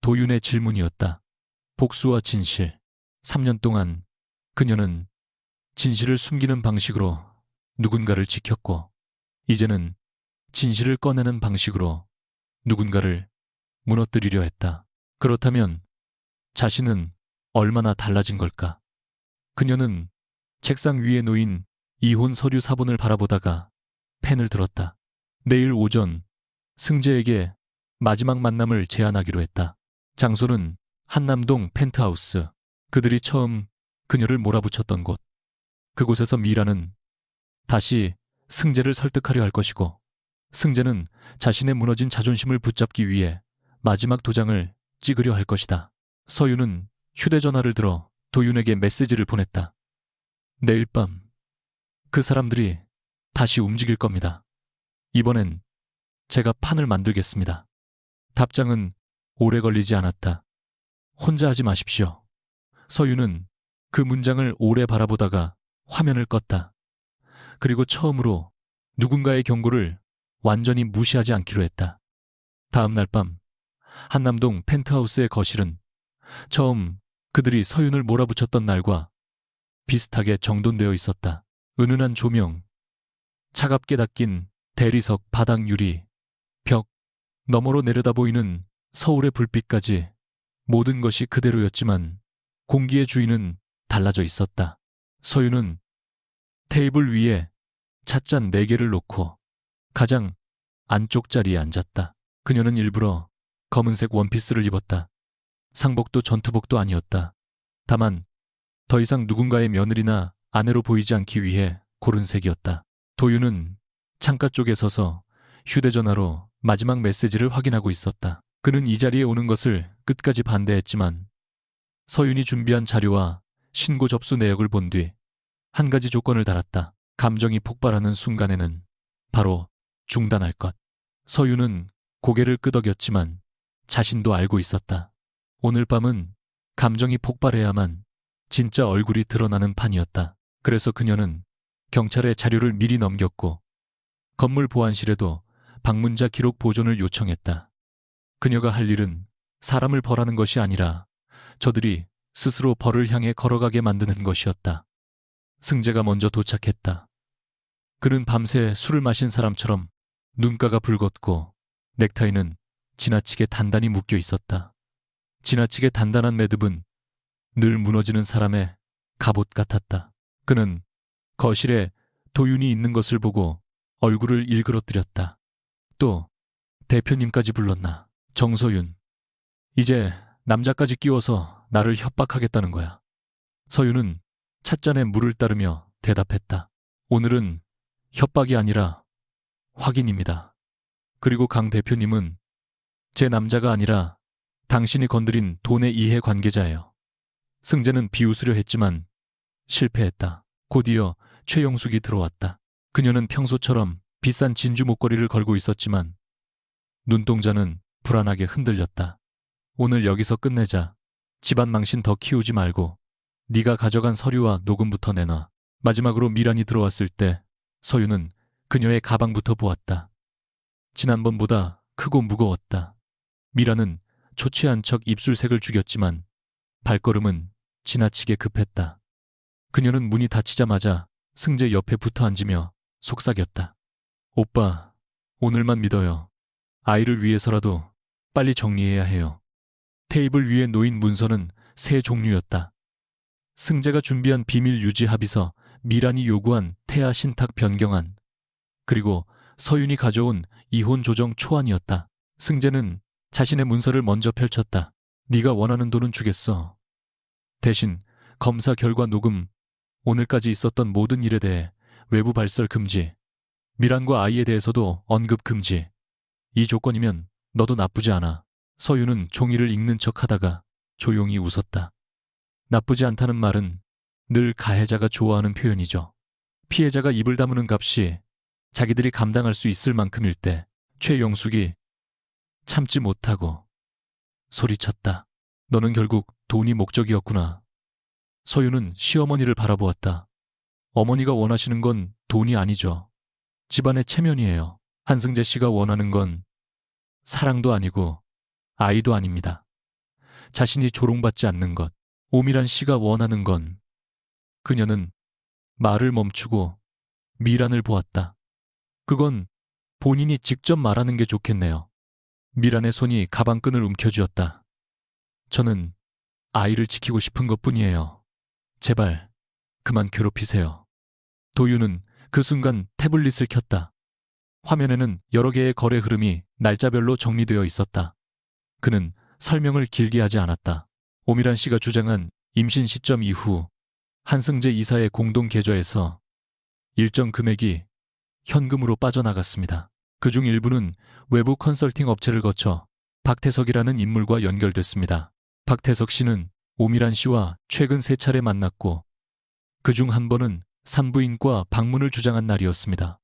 A: 도윤의 질문이었다. 복수와 진실. 3년 동안 그녀는 진실을 숨기는 방식으로 누군가를 지켰고 이제는 진실을 꺼내는 방식으로 누군가를 무너뜨리려 했다. 그렇다면 자신은 얼마나 달라진 걸까? 그녀는 책상 위에 놓인 이혼 서류 사본을 바라보다가 펜을 들었다. 내일 오전 승재에게 마지막 만남을 제안하기로 했다. 장소는 한남동 펜트하우스. 그들이 처음 그녀를 몰아붙였던 곳. 그곳에서 미라는 다시 승재를 설득하려 할 것이고 승재는 자신의 무너진 자존심을 붙잡기 위해 마지막 도장을 찍으려 할 것이다. 서유는 휴대전화를 들어 도윤에게 메시지를 보냈다. 내일 밤 그 사람들이 다시 움직일 겁니다. 이번엔 제가 판을 만들겠습니다. 답장은 오래 걸리지 않았다. 혼자 하지 마십시오. 서유는 그 문장을 오래 바라보다가 화면을 껐다. 그리고 처음으로 누군가의 경고를 완전히 무시하지 않기로 했다. 다음 날 밤 한남동 펜트하우스의 거실은 처음 그들이 서윤을 몰아붙였던 날과 비슷하게 정돈되어 있었다. 은은한 조명, 차갑게 닦인 대리석 바닥 유리, 벽, 너머로 내려다 보이는 서울의 불빛까지 모든 것이 그대로였지만 공기의 주인은 달라져 있었다. 서윤은 테이블 위에 찻잔 4개를 놓고 가장 안쪽 자리에 앉았다. 그녀는 일부러 검은색 원피스를 입었다. 상복도 전투복도 아니었다. 다만 더 이상 누군가의 며느리나 아내로 보이지 않기 위해 고른 색이었다. 도윤은 창가 쪽에 서서 휴대전화로 마지막 메시지를 확인하고 있었다. 그는 이 자리에 오는 것을 끝까지 반대했지만 서윤이 준비한 자료와 신고 접수 내역을 본 뒤 한 가지 조건을 달았다. 감정이 폭발하는 순간에는 바로 중단할 것. 서윤은 고개를 끄덕였지만 자신도 알고 있었다. 오늘 밤은 감정이 폭발해야만 진짜 얼굴이 드러나는 판이었다. 그래서 그녀는 경찰에 자료를 미리 넘겼고 건물 보안실에도 방문자 기록 보존을 요청했다. 그녀가 할 일은 사람을 벌하는 것이 아니라 저들이 스스로 벌을 향해 걸어가게 만드는 것이었다. 승재가 먼저 도착했다. 그는 밤새 술을 마신 사람처럼 눈가가 붉었고 넥타이는 지나치게 단단히 묶여 있었다. 지나치게 단단한 매듭은 늘 무너지는 사람의 갑옷 같았다. 그는 거실에 도윤이 있는 것을 보고 얼굴을 일그러뜨렸다. 또 대표님까지 불렀나. 정서윤. 이제 남자까지 끼워서 나를 협박하겠다는 거야. 서윤은 찻잔에 물을 따르며 대답했다. 오늘은 협박이 아니라 확인입니다. 그리고 강 대표님은 제 남자가 아니라 당신이 건드린 돈의 이해관계자예요. 승재는 비웃으려 했지만 실패했다. 곧이어 최영숙이 들어왔다. 그녀는 평소처럼 비싼 진주 목걸이를 걸고 있었지만 눈동자는 불안하게 흔들렸다. 오늘 여기서 끝내자. 집안 망신 더 키우지 말고 네가 가져간 서류와 녹음부터 내놔. 마지막으로 미란이 들어왔을 때 서유는 그녀의 가방부터 보았다. 지난번보다 크고 무거웠다. 미란은 초췌한 척 입술색을 죽였지만 발걸음은 지나치게 급했다. 그녀는 문이 닫히자마자 승재 옆에 붙어 앉으며 속삭였다. 오빠, 오늘만 믿어요. 아이를 위해서라도 빨리 정리해야 해요. 테이블 위에 놓인 문서는 3종류였다. 승재가 준비한 비밀 유지 합의서, 미란이 요구한 태아 신탁 변경안, 그리고 서윤이 가져온 이혼 조정 초안이었다. 승재는 자신의 문서를 먼저 펼쳤다. 네가 원하는 돈은 주겠어. 대신 검사 결과 녹음, 오늘까지 있었던 모든 일에 대해 외부 발설 금지, 미란과 아이에 대해서도 언급 금지. 이 조건이면 너도 나쁘지 않아. 서윤은 종이를 읽는 척하다가 조용히 웃었다. 나쁘지 않다는 말은 늘 가해자가 좋아하는 표현이죠. 피해자가 입을 다무는 값이 자기들이 감당할 수 있을 만큼일 때 최영숙이 참지 못하고 소리쳤다. 너는 결국 돈이 목적이었구나. 서유는 시어머니를 바라보았다. 어머니가 원하시는 건 돈이 아니죠. 집안의 체면이에요. 한승재 씨가 원하는 건 사랑도 아니고 아이도 아닙니다. 자신이 조롱받지 않는 것. 오미란 씨가 원하는 건. 그녀는 말을 멈추고 미란을 보았다. 그건 본인이 직접 말하는 게 좋겠네요. 미란의 손이 가방끈을 움켜쥐었다. 저는 아이를 지키고 싶은 것뿐이에요. 제발 그만 괴롭히세요. 도윤은 그 순간 태블릿을 켰다. 화면에는 여러 개의 거래 흐름이 날짜별로 정리되어 있었다. 그는 설명을 길게 하지 않았다. 오미란 씨가 주장한 임신 시점 이후 한승재 이사의 공동 계좌에서 일정 금액이 현금으로 빠져나갔습니다. 그중 일부는 외부 컨설팅 업체를 거쳐 박태석이라는 인물과 연결됐습니다. 박태석 씨는 오미란 씨와 최근 3차례 만났고 그중 한 번은 산부인과 방문을 주장한 날이었습니다.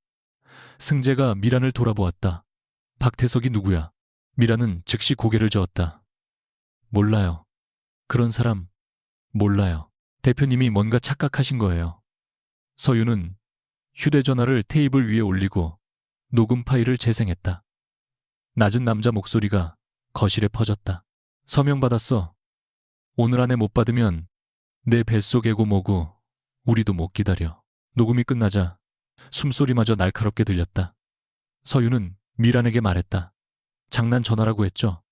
A: 승재가 미란을 돌아보았다. 박태석이 누구야? 미란은 즉시 고개를 저었다. 몰라요. 그런 사람 몰라요. 대표님이 뭔가 착각하신 거예요. 서유는 휴대전화를 테이블 위에 올리고 녹음 파일을 재생했다. 낮은 남자 목소리가 거실에 퍼졌다. 서명 받았어. 오늘 안에 못 받으면 내 뱃속에고 뭐고 우리도 못 기다려. 녹음이 끝나자 숨소리마저 날카롭게 들렸다. 서유는 미란에게 말했다. 장난 전화라고 했죠.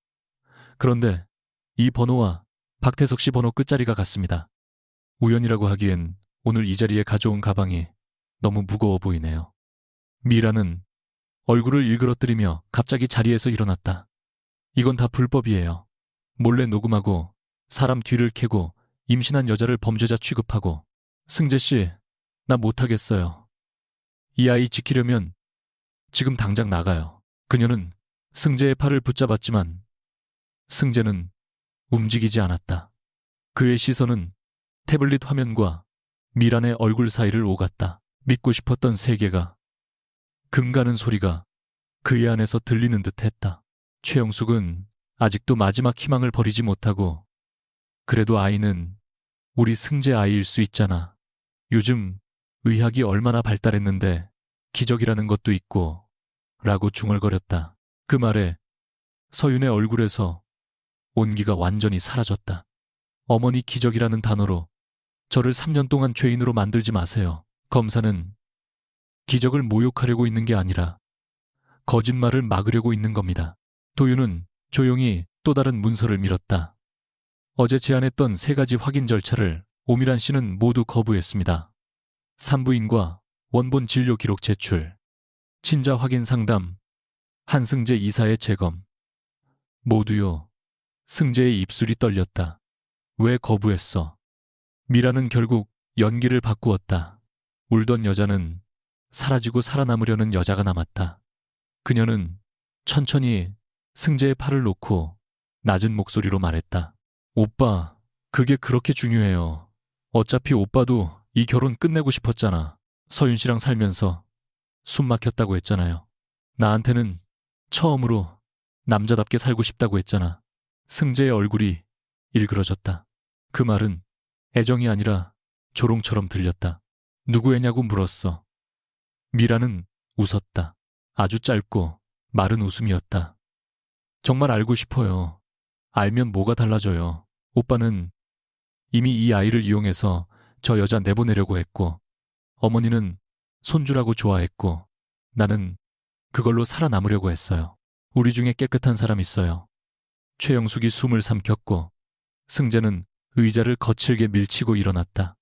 A: 그런데 이 번호와 박태석 씨 번호 끝자리가 같습니다. 우연이라고 하기엔 오늘 이 자리에 가져온 가방이 너무 무거워 보이네요. 미란은 얼굴을 일그러뜨리며 갑자기 자리에서 일어났다. 이건 다 불법이에요. 몰래 녹음하고 사람 뒤를 캐고 임신한 여자를 범죄자 취급하고. 승재 씨, 나 못하겠어요. 이 아이 지키려면 지금 당장 나가요. 그녀는 승재의 팔을 붙잡았지만 승재는 움직이지 않았다. 그의 시선은 태블릿 화면과 미란의 얼굴 사이를 오갔다. 믿고 싶었던 세계가, 금 가는 소리가 그의 안에서 들리는 듯 했다. 최영숙은 아직도 마지막 희망을 버리지 못하고 그래도 아이는 우리 승재 아이일 수 있잖아. 요즘 의학이 얼마나 발달했는데 기적이라는 것도 있고 라고 중얼거렸다. 그 말에 서윤의 얼굴에서 온기가 완전히 사라졌다. 어머니 기적이라는 단어로 저를 3년 동안 죄인으로 만들지 마세요. 검사는 기적을 모욕하려고 있는 게 아니라 거짓말을 막으려고 있는 겁니다. 도윤은 조용히 또 다른 문서를 밀었다. 어제 제안했던 3가지 확인 절차를 오미란 씨는 모두 거부했습니다. 산부인과 원본 진료 기록 제출, 친자 확인 상담, 한승재 이사의 재검. 모두요. 승재의 입술이 떨렸다. 왜 거부했어? 미라는 결국 연기를 바꾸었다. 울던 여자는 사라지고 살아남으려는 여자가 남았다. 그녀는 천천히 승재의 팔을 놓고 낮은 목소리로 말했다. 오빠, 그게 그렇게 중요해요. 어차피 오빠도 이 결혼 끝내고 싶었잖아. 서윤 씨랑 살면서 숨 막혔다고 했잖아요. 나한테는 처음으로 남자답게 살고 싶다고 했잖아. 승재의 얼굴이 일그러졌다. 그 말은 애정이 아니라 조롱처럼 들렸다. 누구 애냐고 물었어. 미라는 웃었다. 아주 짧고 마른 웃음이었다. 정말 알고 싶어요. 알면 뭐가 달라져요. 오빠는 이미 이 아이를 이용해서 저 여자 내보내려고 했고, 어머니는 손주라고 좋아했고, 나는 그걸로 살아남으려고 했어요. 우리 중에 깨끗한 사람 있어요. 최영숙이 숨을 삼켰고 승재는 의자를 거칠게 밀치고 일어났다.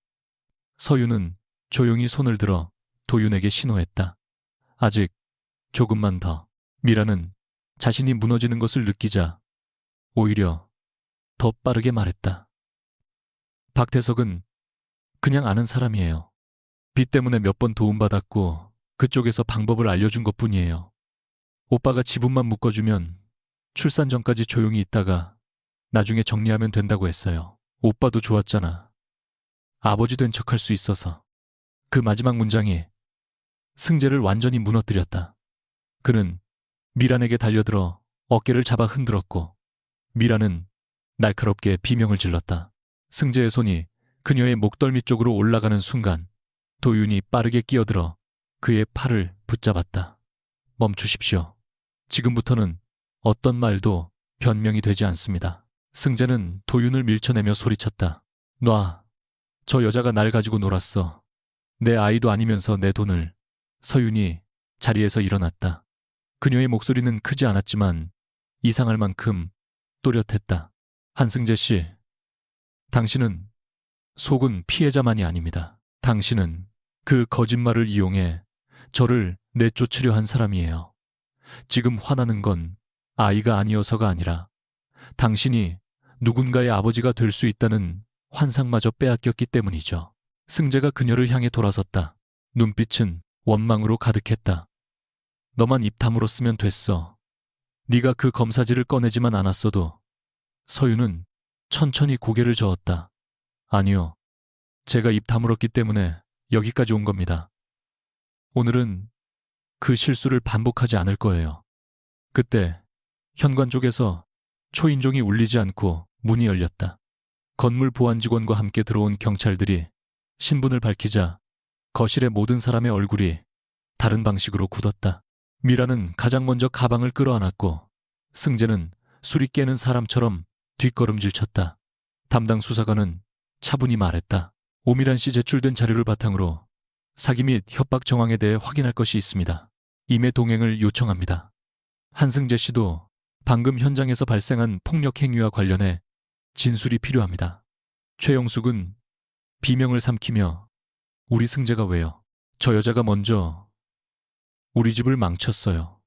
A: 서유는 조용히 손을 들어 도윤에게 신호했다. 아직 조금만 더. 미라는 자신이 무너지는 것을 느끼자 오히려 더 빠르게 말했다. 박태석은 그냥 아는 사람이에요. 빚 때문에 몇 번 도움받았고 그쪽에서 방법을 알려준 것뿐이에요. 오빠가 지분만 묶어주면 출산 전까지 조용히 있다가 나중에 정리하면 된다고 했어요. 오빠도 좋았잖아. 아버지 된 척할 수 있어서. 그 마지막 문장이 승재를 완전히 무너뜨렸다. 그는 미란에게 달려들어 어깨를 잡아 흔들었고 미란은 날카롭게 비명을 질렀다. 승재의 손이 그녀의 목덜미 쪽으로 올라가는 순간 도윤이 빠르게 끼어들어 그의 팔을 붙잡았다. 멈추십시오. 지금부터는 어떤 말도 변명이 되지 않습니다. 승재는 도윤을 밀쳐내며 소리쳤다. 놔. 저 여자가 날 가지고 놀았어. 내 아이도 아니면서 내 돈을. 서윤이 자리에서 일어났다. 그녀의 목소리는 크지 않았지만 이상할 만큼 또렷했다. 한승재 씨, 당신은 속은 피해자만이 아닙니다. 당신은 그 거짓말을 이용해 저를 내쫓으려 한 사람이에요. 지금 화나는 건 아이가 아니어서가 아니라 당신이 누군가의 아버지가 될 수 있다는 환상마저 빼앗겼기 때문이죠. 승재가 그녀를 향해 돌아섰다. 눈빛은 원망으로 가득했다. 너만 입 다물었으면 됐어. 네가 그 검사지를 꺼내지만 않았어도. 서윤은 천천히 고개를 저었다. 아니요. 제가 입 다물었기 때문에 여기까지 온 겁니다. 오늘은 그 실수를 반복하지 않을 거예요. 그때 현관 쪽에서 초인종이 울리지 않고 문이 열렸다. 건물 보안 직원과 함께 들어온 경찰들이 신분을 밝히자 거실의 모든 사람의 얼굴이 다른 방식으로 굳었다. 미라는 가장 먼저 가방을 끌어안았고 승재는 술이 깨는 사람처럼 뒷걸음질 쳤다. 담당 수사관은 차분히 말했다. 오미란 씨 제출된 자료를 바탕으로 사기 및 협박 정황에 대해 확인할 것이 있습니다. 임의 동행을 요청합니다. 한승재 씨도 방금 현장에서 발생한 폭력 행위와 관련해 진술이 필요합니다. 최영숙은 비명을 삼키며 우리 승재가 왜요? 저 여자가 먼저 우리 집을 망쳤어요.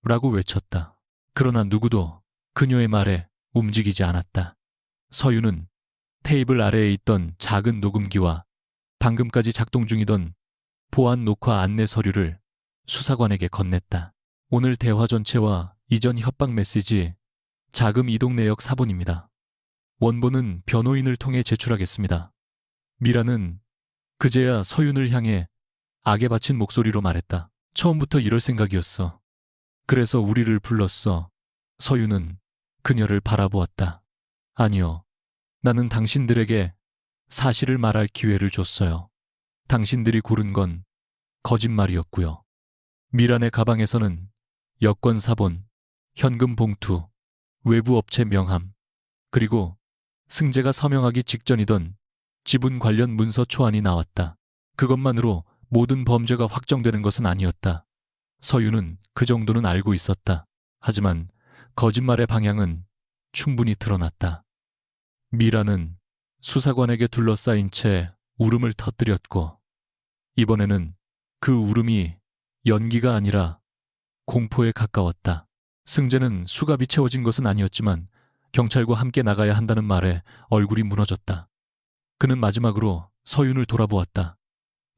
A: 라고 외쳤다. 그러나 누구도 그녀의 말에 움직이지 않았다. 서윤은 테이블 아래에 있던 작은 녹음기와 방금까지 작동 중이던 보안 녹화 안내 서류를 수사관에게 건넸다. 오늘 대화 전체와 이전 협박 메시지, 자금 이동 내역 사본입니다. 원본은 변호인을 통해 제출하겠습니다. 미라는 그제야 서윤을 향해 악에 바친 목소리로 말했다. 처음부터 이럴 생각이었어. 그래서 우리를 불렀어. 서윤은 그녀를 바라보았다. 아니요. 나는 당신들에게 사실을 말할 기회를 줬어요. 당신들이 고른 건 거짓말이었고요. 미란의 가방에서는 여권 사본, 현금 봉투, 외부 업체 명함, 그리고 승재가 서명하기 직전이던 지분 관련 문서 초안이 나왔다. 그것만으로 모든 범죄가 확정되는 것은 아니었다. 서윤은 그 정도는 알고 있었다. 하지만 거짓말의 방향은 충분히 드러났다. 미라는 수사관에게 둘러싸인 채 울음을 터뜨렸고 이번에는 그 울음이 연기가 아니라 공포에 가까웠다. 승재는 수갑이 채워진 것은 아니었지만 경찰과 함께 나가야 한다는 말에 얼굴이 무너졌다. 그는 마지막으로 서윤을 돌아보았다.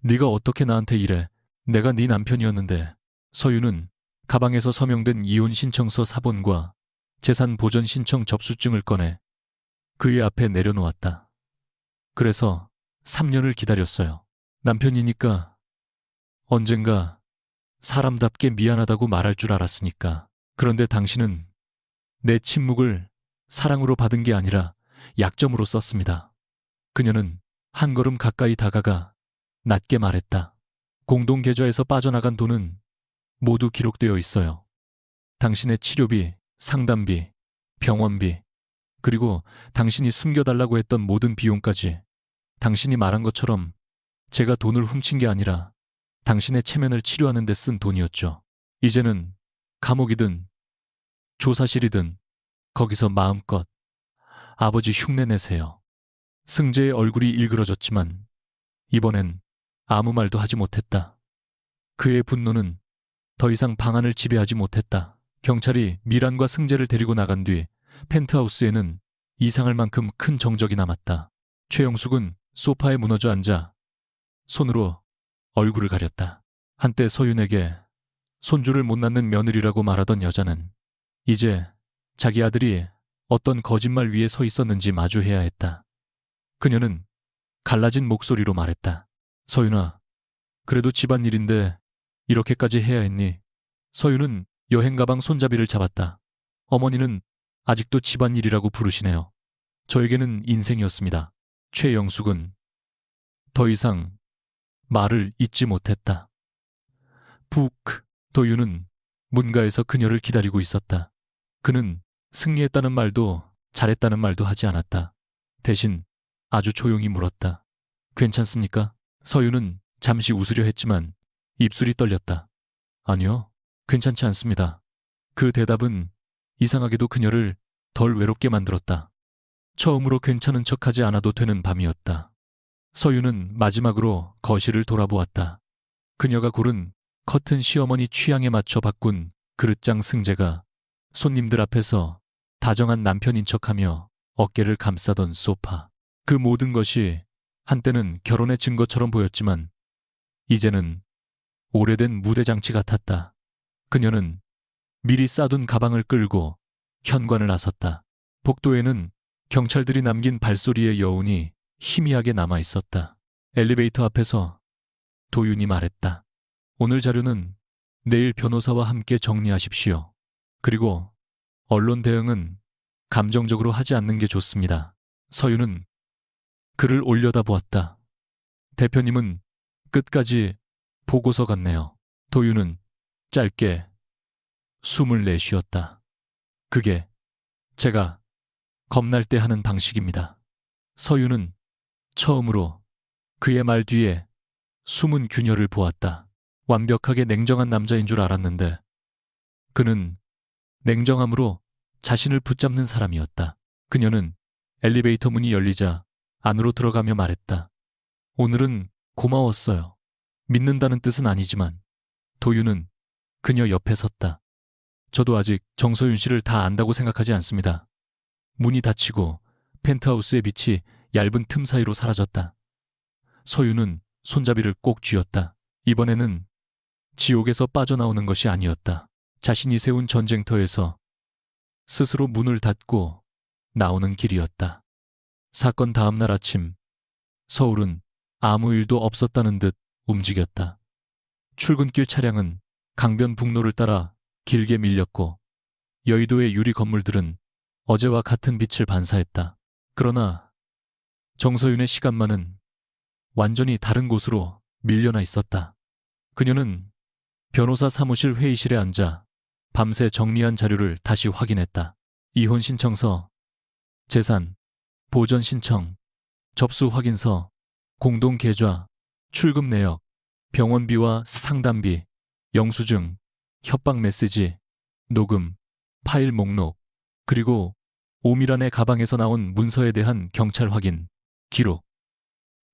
A: 네가 어떻게 나한테 이래? 내가 네 남편이었는데. 서윤은 가방에서 서명된 이혼 신청서 사본과 재산 보전 신청 접수증을 꺼내 그의 앞에 내려놓았다. 그래서 3년을 기다렸어요. 남편이니까 언젠가 사람답게 미안하다고 말할 줄 알았으니까. 그런데 당신은 내 침묵을 사랑으로 받은 게 아니라 약점으로 썼습니다. 그녀는 한 걸음 가까이 다가가 낮게 말했다. 공동 계좌에서 빠져나간 돈은 모두 기록되어 있어요. 당신의 치료비, 상담비, 병원비, 그리고 당신이 숨겨달라고 했던 모든 비용까지. 당신이 말한 것처럼 제가 돈을 훔친 게 아니라 당신의 체면을 치료하는 데 쓴 돈이었죠. 이제는 감옥이든 조사실이든 거기서 마음껏 아버지 흉내 내세요. 승재의 얼굴이 일그러졌지만 이번엔 아무 말도 하지 못했다. 그의 분노는 더 이상 방안을 지배하지 못했다. 경찰이 미란과 승재를 데리고 나간 뒤 펜트하우스에는 이상할 만큼 큰 정적이 남았다. 최영숙은 소파에 무너져 앉아 손으로 얼굴을 가렸다. 한때 서윤에게 손주를 못 낳는 며느리라고 말하던 여자는 이제 자기 아들이 어떤 거짓말 위에 서 있었는지 마주해야 했다. 그녀는 갈라진 목소리로 말했다. 서윤아, 그래도 집안일인데 이렇게까지 해야 했니? 서윤은 여행 가방 손잡이를 잡았다. 어머니는 아직도 집안일이라고 부르시네요. 저에게는 인생이었습니다. 최영숙은 더 이상 말을 잇지 못했다. 푹. 도윤은 문가에서 그녀를 기다리고 있었다. 그는 승리했다는 말도 잘했다는 말도 하지 않았다. 대신 아주 조용히 물었다. 괜찮습니까? 서윤은 잠시 웃으려 했지만 입술이 떨렸다. 아니요, 괜찮지 않습니다. 그 대답은 이상하게도 그녀를 덜 외롭게 만들었다. 처음으로 괜찮은 척하지 않아도 되는 밤이었다. 서윤은 마지막으로 거실을 돌아보았다. 그녀가 고른 커튼 시어머니 취향에 맞춰 바꾼 그릇장 승재가 손님들 앞에서 다정한 남편인 척하며 어깨를 감싸던 소파. 그 모든 것이 한때는 결혼의 증거처럼 보였지만 이제는 오래된 무대장치 같았다. 그녀는 미리 싸둔 가방을 끌고 현관을 나섰다. 복도에는 경찰들이 남긴 발소리의 여운이 희미하게 남아 있었다. 엘리베이터 앞에서 도윤이 말했다. 오늘 자료는 내일 변호사와 함께 정리하십시오. 그리고 언론 대응은 감정적으로 하지 않는 게 좋습니다. 서윤은 글을 올려다보았다. 대표님은 끝까지 보고서 같네요. 도윤은 짧게 숨을 내쉬었다. 그게 제가 겁날 때 하는 방식입니다. 서윤은 처음으로 그의 말 뒤에 숨은 균열을 보았다. 완벽하게 냉정한 남자인 줄 알았는데 그는 냉정함으로 자신을 붙잡는 사람이었다. 그녀는 엘리베이터 문이 열리자 안으로 들어가며 말했다. 오늘은 고마웠어요. 믿는다는 뜻은 아니지만. 도윤은 그녀 옆에 섰다. 저도 아직 정서윤 씨를 다 안다고 생각하지 않습니다. 문이 닫히고 펜트하우스의 빛이 얇은 틈 사이로 사라졌다. 서윤은 손잡이를 꼭 쥐었다. 이번에는 지옥에서 빠져나오는 것이 아니었다. 자신이 세운 전쟁터에서 스스로 문을 닫고 나오는 길이었다. 사건 다음 날 아침, 서울은 아무 일도 없었다는 듯 움직였다. 출근길 차량은 강변북로를 따라 길게 밀렸고 여의도의 유리 건물들은 어제와 같은 빛을 반사했다. 그러나 정서윤의 시간만은 완전히 다른 곳으로 밀려나 있었다. 그녀는 변호사 사무실 회의실에 앉아 밤새 정리한 자료를 다시 확인했다. 이혼 신청서, 재산, 보전 신청, 접수 확인서, 공동 계좌, 출금 내역, 병원비와 상담비, 영수증, 협박 메시지, 녹음, 파일 목록, 그리고 오미란의 가방에서 나온 문서에 대한 경찰 확인, 기록.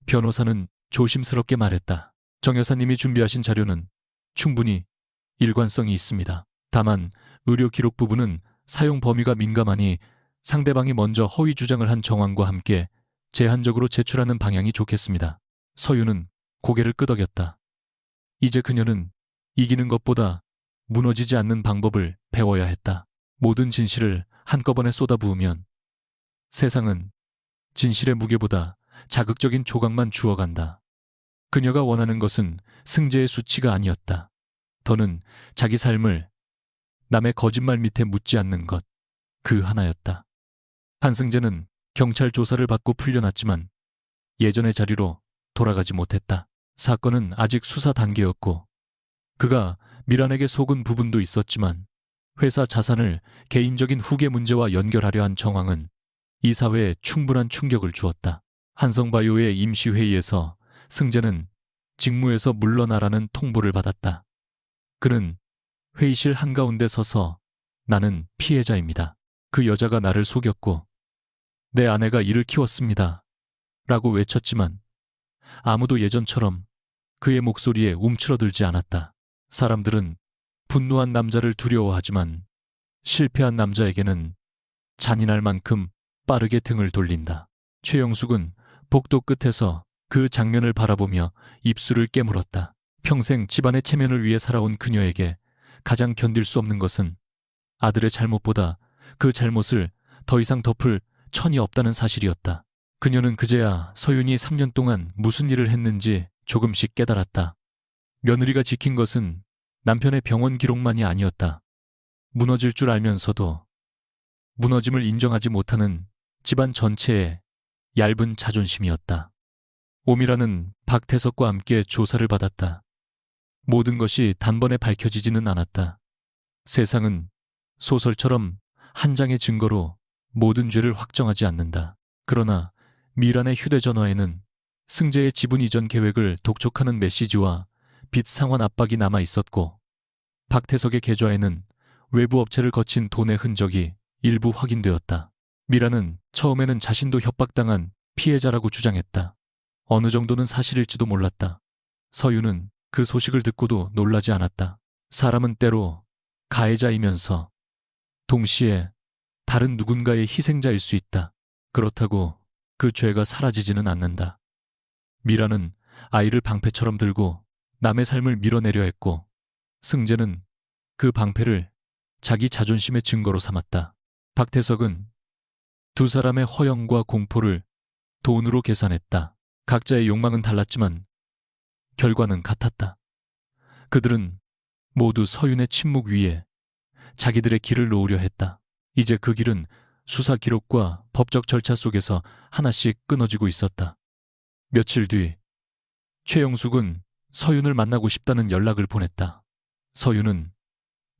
A: 변호사는 조심스럽게 말했다. 정 여사님이 준비하신 자료는 충분히 일관성이 있습니다. 다만 의료 기록 부분은 사용 범위가 민감하니 상대방이 먼저 허위 주장을 한 정황과 함께 제한적으로 제출하는 방향이 좋겠습니다. 서윤은 고개를 끄덕였다. 이제 그녀는 이기는 것보다 무너지지 않는 방법을 배워야 했다. 모든 진실을 한꺼번에 쏟아부으면 세상은 진실의 무게보다 자극적인 조각만 주어간다. 그녀가 원하는 것은 승재의 수치가 아니었다. 더는 자기 삶을 남의 거짓말 밑에 묻지 않는 것, 그 하나였다. 한승재는 경찰 조사를 받고 풀려났지만 예전의 자리로 돌아가지 못했다. 사건은 아직 수사 단계였고 그가 미란에게 속은 부분도 있었지만 회사 자산을 개인적인 후계 문제와 연결하려 한 정황은 이 사회에 충분한 충격을 주었다. 한성바이오의 임시회의에서 승재는 직무에서 물러나라는 통보를 받았다. 그는 회의실 한가운데 서서 나는 피해자입니다. 그 여자가 나를 속였고 내 아내가 이를 키웠습니다. 라고 외쳤지만 아무도 예전처럼 그의 목소리에 움츠러들지 않았다. 사람들은 분노한 남자를 두려워하지만 실패한 남자에게는 잔인할 만큼 빠르게 등을 돌린다. 최영숙은 복도 끝에서 그 장면을 바라보며 입술을 깨물었다. 평생 집안의 체면을 위해 살아온 그녀에게 가장 견딜 수 없는 것은 아들의 잘못보다 그 잘못을 더 이상 덮을 천이 없다는 사실이었다. 그녀는 그제야 서윤이 3년 동안 무슨 일을 했는지 조금씩 깨달았다. 며느리가 지킨 것은 남편의 병원 기록만이 아니었다. 무너질 줄 알면서도 무너짐을 인정하지 못하는 집안 전체의 얇은 자존심이었다. 오미라는 박태석과 함께 조사를 받았다. 모든 것이 단번에 밝혀지지는 않았다. 세상은 소설처럼 한 장의 증거로 모든 죄를 확정하지 않는다. 그러나 미란의 휴대전화에는 승재의 지분 이전 계획을 독촉하는 메시지와 빚 상환 압박이 남아 있었고, 박태석의 계좌에는 외부 업체를 거친 돈의 흔적이 일부 확인되었다. 미란은 처음에는 자신도 협박당한 피해자라고 주장했다. 어느 정도는 사실일지도 몰랐다. 서유는 그 소식을 듣고도 놀라지 않았다. 사람은 때로 가해자이면서 동시에 다른 누군가의 희생자일 수 있다. 그렇다고 그 죄가 사라지지는 않는다. 미라는 아이를 방패처럼 들고 남의 삶을 밀어내려 했고, 승재는 그 방패를 자기 자존심의 증거로 삼았다. 박태석은 두 사람의 허영과 공포를 돈으로 계산했다. 각자의 욕망은 달랐지만 결과는 같았다. 그들은 모두 서윤의 침묵 위에 자기들의 길을 놓으려 했다. 이제 그 길은 수사 기록과 법적 절차 속에서 하나씩 끊어지고 있었다. 며칠 뒤 최영숙은 서윤을 만나고 싶다는 연락을 보냈다. 서윤은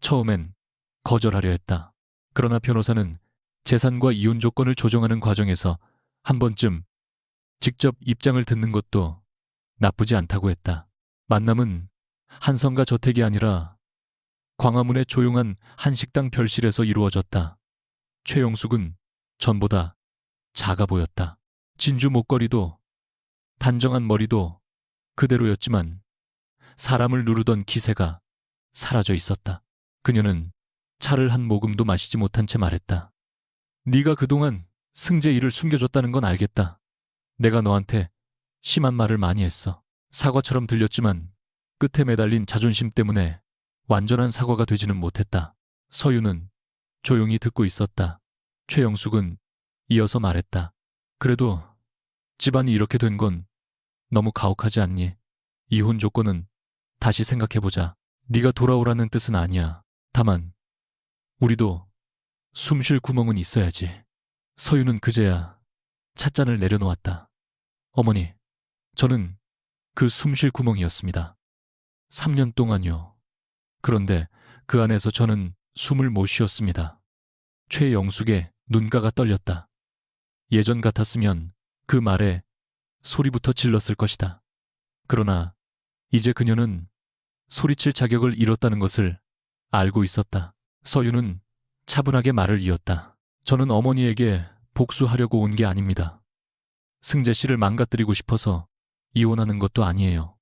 A: 처음엔 거절하려 했다. 그러나 변호사는 재산과 이혼 조건을 조정하는 과정에서 한 번쯤 직접 입장을 듣는 것도 나쁘지 않다고 했다. 만남은 한성가 저택이 아니라 광화문의 조용한 한식당 별실에서 이루어졌다. 최영숙은 전보다 작아 보였다. 진주 목걸이도 단정한 머리도 그대로였지만 사람을 누르던 기세가 사라져 있었다. 그녀는 차를 한 모금도 마시지 못한 채 말했다. 네가 그동안 승재 일을 숨겨줬다는 건 알겠다. 내가 너한테 심한 말을 많이 했어. 사과처럼 들렸지만 끝에 매달린 자존심 때문에 완전한 사과가 되지는 못했다. 서유는 조용히 듣고 있었다. 최영숙은 이어서 말했다. 그래도 집안이 이렇게 된 건 너무 가혹하지 않니? 이혼 조건은 다시 생각해보자. 네가 돌아오라는 뜻은 아니야. 다만 우리도 숨 쉴 구멍은 있어야지. 서유는 그제야 찻잔을 내려놓았다. 어머니, 저는 그 숨 쉴 구멍이었습니다. 3년 동안요. 그런데 그 안에서 저는 숨을 못 쉬었습니다. 최영숙의 눈가가 떨렸다. 예전 같았으면 그 말에 소리부터 질렀을 것이다. 그러나 이제 그녀는 소리칠 자격을 잃었다는 것을 알고 있었다. 서유는 차분하게 말을 이었다. 저는 어머니에게 복수하려고 온 게 아닙니다. 승재 씨를 망가뜨리고 싶어서 이혼하는 것도 아니에요.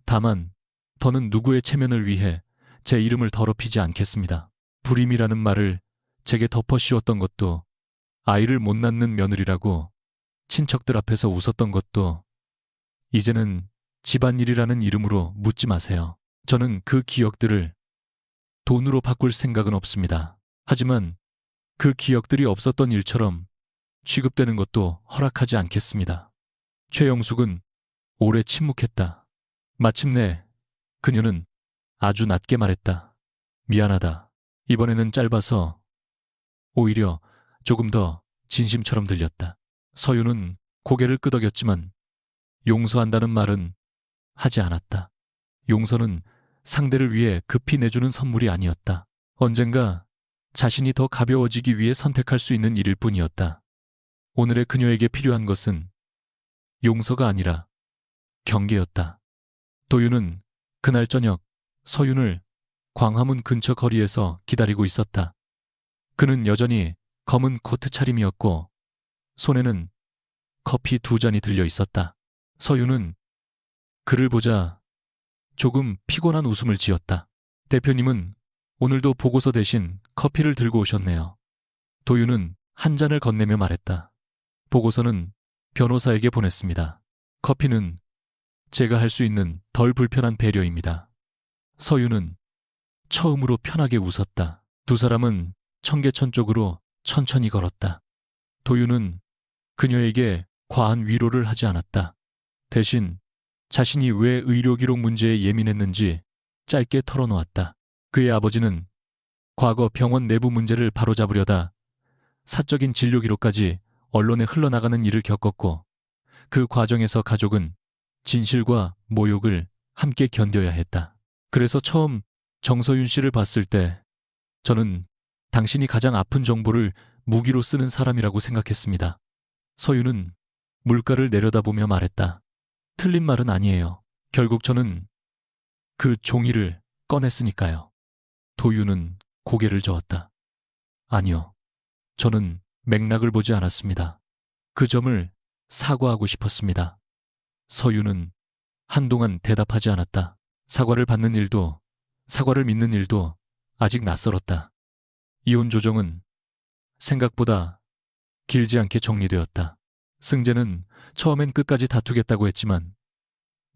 A: 다만 더는 누구의 체면을 위해 제 이름을 더럽히지 않겠습니다. 불임이라는 말을 제게 덮어 씌웠던 것도, 아이를 못 낳는 며느리라고 친척들 앞에서 웃었던 것도 이제는 집안일이라는 이름으로 묻지 마세요. 저는 그 기억들을 돈으로 바꿀 생각은 없습니다. 하지만 그 기억들이 없었던 일처럼 취급되는 것도 허락하지 않겠습니다. 최영숙은 오래 침묵했다. 마침내 그녀는 아주 낮게 말했다. 미안하다. 이번에는 짧아서 오히려 조금 더 진심처럼 들렸다. 서유는 고개를 끄덕였지만 용서한다는 말은 하지 않았다. 용서는 상대를 위해 급히 내주는 선물이 아니었다. 언젠가 자신이 더 가벼워지기 위해 선택할 수 있는 일일 뿐이었다. 오늘의 그녀에게 필요한 것은 용서가 아니라 경계였다. 도윤은 그날 저녁 서윤을 광화문 근처 거리에서 기다리고 있었다. 그는 여전히 검은 코트 차림이었고 손에는 커피 2잔이 들려 있었다. 서윤은 그를 보자 조금 피곤한 웃음을 지었다. 대표님은 오늘도 보고서 대신 커피를 들고 오셨네요. 도윤은 한 잔을 건네며 말했다. 보고서는 변호사에게 보냈습니다. 커피는 제가 할 수 있는 덜 불편한 배려입니다. 서윤은 처음으로 편하게 웃었다. 두 사람은 청계천 쪽으로 천천히 걸었다. 도윤은 그녀에게 과한 위로를 하지 않았다. 대신 자신이 왜 의료기록 문제에 예민했는지 짧게 털어놓았다. 그의 아버지는 과거 병원 내부 문제를 바로잡으려다 사적인 진료 기록까지 언론에 흘러나가는 일을 겪었고, 그 과정에서 가족은 진실과 모욕을 함께 견뎌야 했다. 그래서 처음 정서윤 씨를 봤을 때 저는 당신이 가장 아픈 정보를 무기로 쓰는 사람이라고 생각했습니다. 서윤은 물가를 내려다보며 말했다. 틀린 말은 아니에요. 결국 저는 그 종이를 꺼냈으니까요. 도윤은 고개를 저었다. 아니요. 저는 맥락을 보지 않았습니다. 그 점을 사과하고 싶었습니다. 서윤은 한동안 대답하지 않았다. 사과를 받는 일도, 사과를 믿는 일도 아직 낯설었다. 이혼 조정은 생각보다 길지 않게 정리되었다. 승재는 처음엔 끝까지 다투겠다고 했지만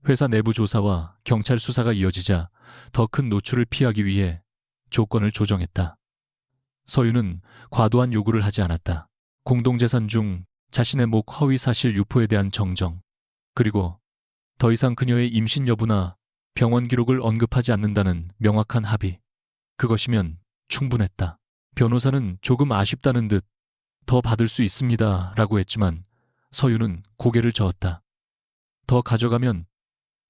A: 회사 내부 조사와 경찰 수사가 이어지자 더 큰 노출을 피하기 위해 조건을 조정했다. 서윤은 과도한 요구를 하지 않았다. 공동재산 중 자신의 목 허위 사실 유포에 대한 정정, 그리고 더 이상 그녀의 임신 여부나 병원 기록을 언급하지 않는다는 명확한 합의. 그것이면 충분했다. 변호사는 조금 아쉽다는 듯 더 받을 수 있습니다 라고 했지만 서윤은 고개를 저었다. 더 가져가면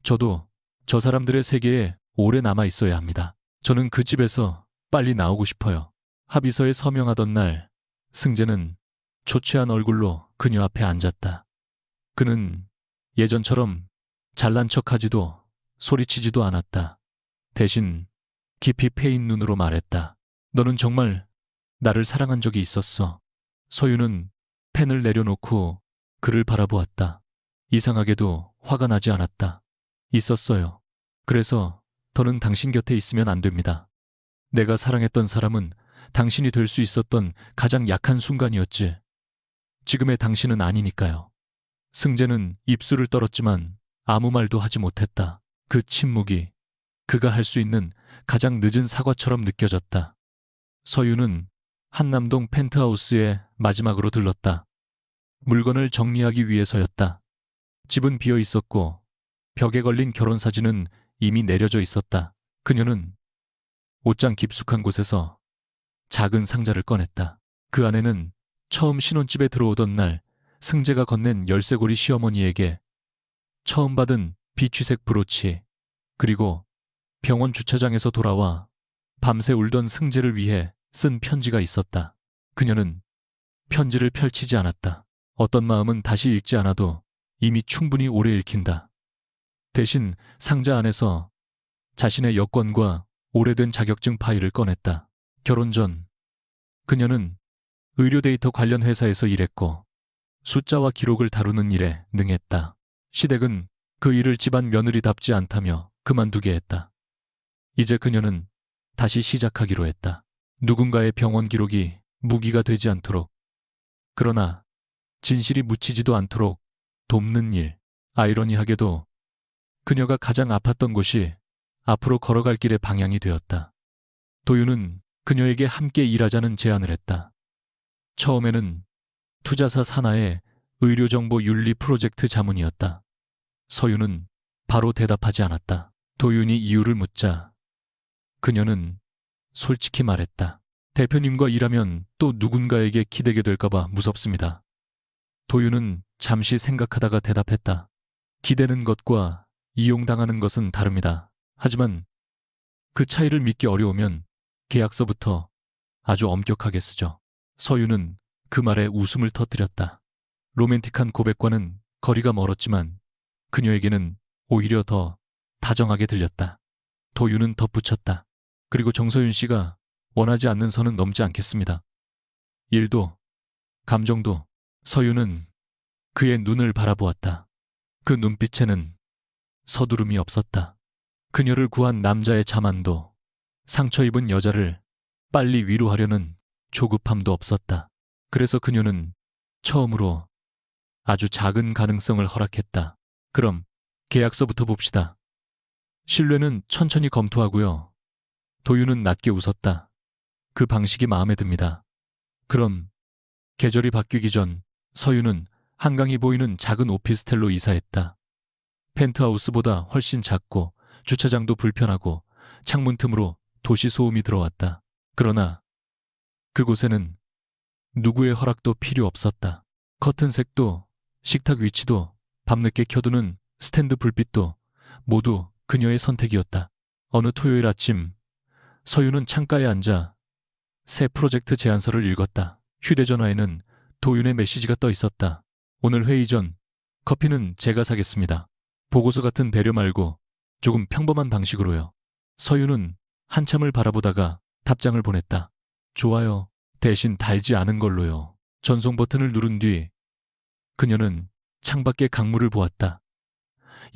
A: 저도 저 사람들의 세계에 오래 남아 있어야 합니다. 저는 그 집에서 빨리 나오고 싶어요. 합의서에 서명하던 날 승재는 초췌한 얼굴로 그녀 앞에 앉았다. 그는 예전처럼 잘난 척하지도 소리치지도 않았다. 대신 깊이 패인 눈으로 말했다. 너는 정말 나를 사랑한 적이 있었어. 서윤은 펜을 내려놓고 그를 바라보았다. 이상하게도 화가 나지 않았다. 있었어요. 그래서 더는 당신 곁에 있으면 안 됩니다. 내가 사랑했던 사람은 당신이 될 수 있었던 가장 약한 순간이었지. 지금의 당신은 아니니까요. 승재는 입술을 떨었지만 아무 말도 하지 못했다. 그 침묵이 그가 할 수 있는 가장 늦은 사과처럼 느껴졌다. 서윤은 한남동 펜트하우스에 마지막으로 들렀다. 물건을 정리하기 위해서였다. 집은 비어 있었고 벽에 걸린 결혼사진은 이미 내려져 있었다. 그녀는 옷장 깊숙한 곳에서 작은 상자를 꺼냈다. 그 안에는 처음 신혼집에 들어오던 날 승재가 건넨 열쇠고리 시어머니에게 처음 받은 비취색 브로치, 그리고 병원 주차장에서 돌아와 밤새 울던 승재를 위해 쓴 편지가 있었다. 그녀는 편지를 펼치지 않았다. 어떤 마음은 다시 읽지 않아도 이미 충분히 오래 읽힌다. 대신 상자 안에서 자신의 여권과 오래된 자격증 파일을 꺼냈다. 결혼 전 그녀는 의료 데이터 관련 회사에서 일했고 숫자와 기록을 다루는 일에 능했다. 시댁은 그 일을 집안 며느리답지 않다며 그만두게 했다. 이제 그녀는 다시 시작하기로 했다. 누군가의 병원 기록이 무기가 되지 않도록, 그러나 진실이 묻히지도 않도록 돕는 일. 아이러니하게도 그녀가 가장 아팠던 곳이 앞으로 걸어갈 길의 방향이 되었다. 도윤은 그녀에게 함께 일하자는 제안을 했다. 처음에는 투자사 산하의 의료정보 윤리 프로젝트 자문이었다. 서윤은 바로 대답하지 않았다. 도윤이 이유를 묻자 그녀는 솔직히 말했다. 대표님과 일하면 또 누군가에게 기대게 될까봐 무섭습니다. 도윤은 잠시 생각하다가 대답했다. 기대는 것과 이용당하는 것은 다릅니다. 하지만 그 차이를 믿기 어려우면 계약서부터 아주 엄격하게 쓰죠. 서윤은 그 말에 웃음을 터뜨렸다. 로맨틱한 고백과는 거리가 멀었지만 그녀에게는 오히려 더 다정하게 들렸다. 도윤은 덧붙였다. 그리고 정서윤 씨가 원하지 않는 선은 넘지 않겠습니다. 일도, 감정도. 서윤은 그의 눈을 바라보았다. 그 눈빛에는 서두름이 없었다. 그녀를 구한 남자의 자만도, 상처 입은 여자를 빨리 위로하려는 조급함도 없었다. 그래서 그녀는 처음으로 아주 작은 가능성을 허락했다. 그럼 계약서부터 봅시다. 신뢰는 천천히 검토하고요. 도윤은 낮게 웃었다. 그 방식이 마음에 듭니다. 그럼 계절이 바뀌기 전 서윤은 한강이 보이는 작은 오피스텔로 이사했다. 펜트하우스보다 훨씬 작고 주차장도 불편하고 창문 틈으로 도시 소음이 들어왔다. 그러나 그곳에는 누구의 허락도 필요 없었다. 커튼색도 식탁 위치도 밤늦게 켜두는 스탠드 불빛도 모두 그녀의 선택이었다. 어느 토요일 아침 서윤은 창가에 앉아 새 프로젝트 제안서를 읽었다. 휴대전화에는 도윤의 메시지가 떠 있었다. 오늘 회의 전 커피는 제가 사겠습니다. 보고서 같은 배려 말고 조금 평범한 방식으로요. 서윤은 한참을 바라보다가 답장을 보냈다. 좋아요. 대신 달지 않은 걸로요. 전송 버튼을 누른 뒤 그녀는 창밖의 강물을 보았다.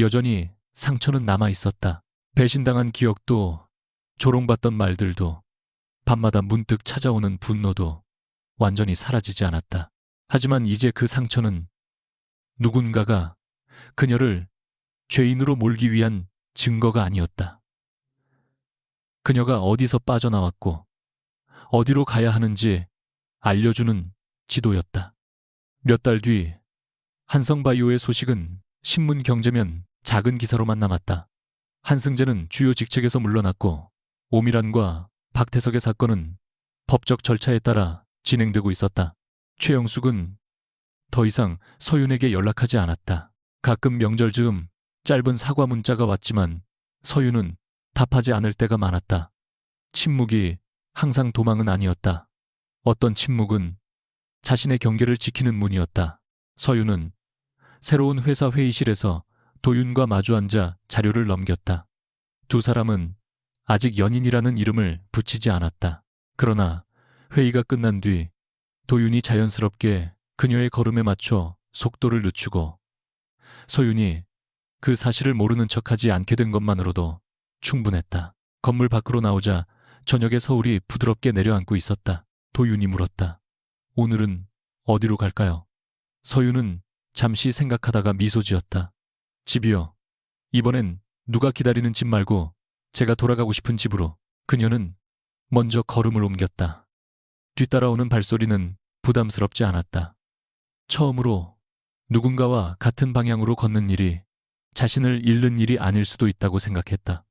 A: 여전히 상처는 남아 있었다. 배신당한 기억도 조롱받던 말들도 밤마다 문득 찾아오는 분노도 완전히 사라지지 않았다. 하지만 이제 그 상처는 누군가가 그녀를 죄인으로 몰기 위한 증거가 아니었다. 그녀가 어디서 빠져나왔고 어디로 가야 하는지 알려주는 지도였다. 몇 달 뒤 한성바이오의 소식은 신문 경제면 작은 기사로만 남았다. 한승재는 주요 직책에서 물러났고 오미란과 박태석의 사건은 법적 절차에 따라 진행되고 있었다. 최영숙은 더 이상 서윤에게 연락하지 않았다. 가끔 명절 즈음 짧은 사과 문자가 왔지만 서윤은 답하지 않을 때가 많았다. 침묵이 항상 도망은 아니었다. 어떤 침묵은 자신의 경계를 지키는 문이었다. 서윤은 새로운 회사 회의실에서 도윤과 마주 앉아 자료를 넘겼다. 두 사람은 아직 연인이라는 이름을 붙이지 않았다. 그러나 회의가 끝난 뒤 도윤이 자연스럽게 그녀의 걸음에 맞춰 속도를 늦추고 서윤이 그 사실을 모르는 척하지 않게 된 것만으로도 충분했다. 건물 밖으로 나오자 저녁의 서울이 부드럽게 내려앉고 있었다. 도윤이 물었다. 오늘은 어디로 갈까요? 서윤은 잠시 생각하다가 미소 지었다. 집이요. 이번엔 누가 기다리는 집 말고 제가 돌아가고 싶은 집으로. 그녀는 먼저 걸음을 옮겼다. 뒤따라오는 발소리는 부담스럽지 않았다. 처음으로 누군가와 같은 방향으로 걷는 일이 자신을 잃는 일이 아닐 수도 있다고 생각했다.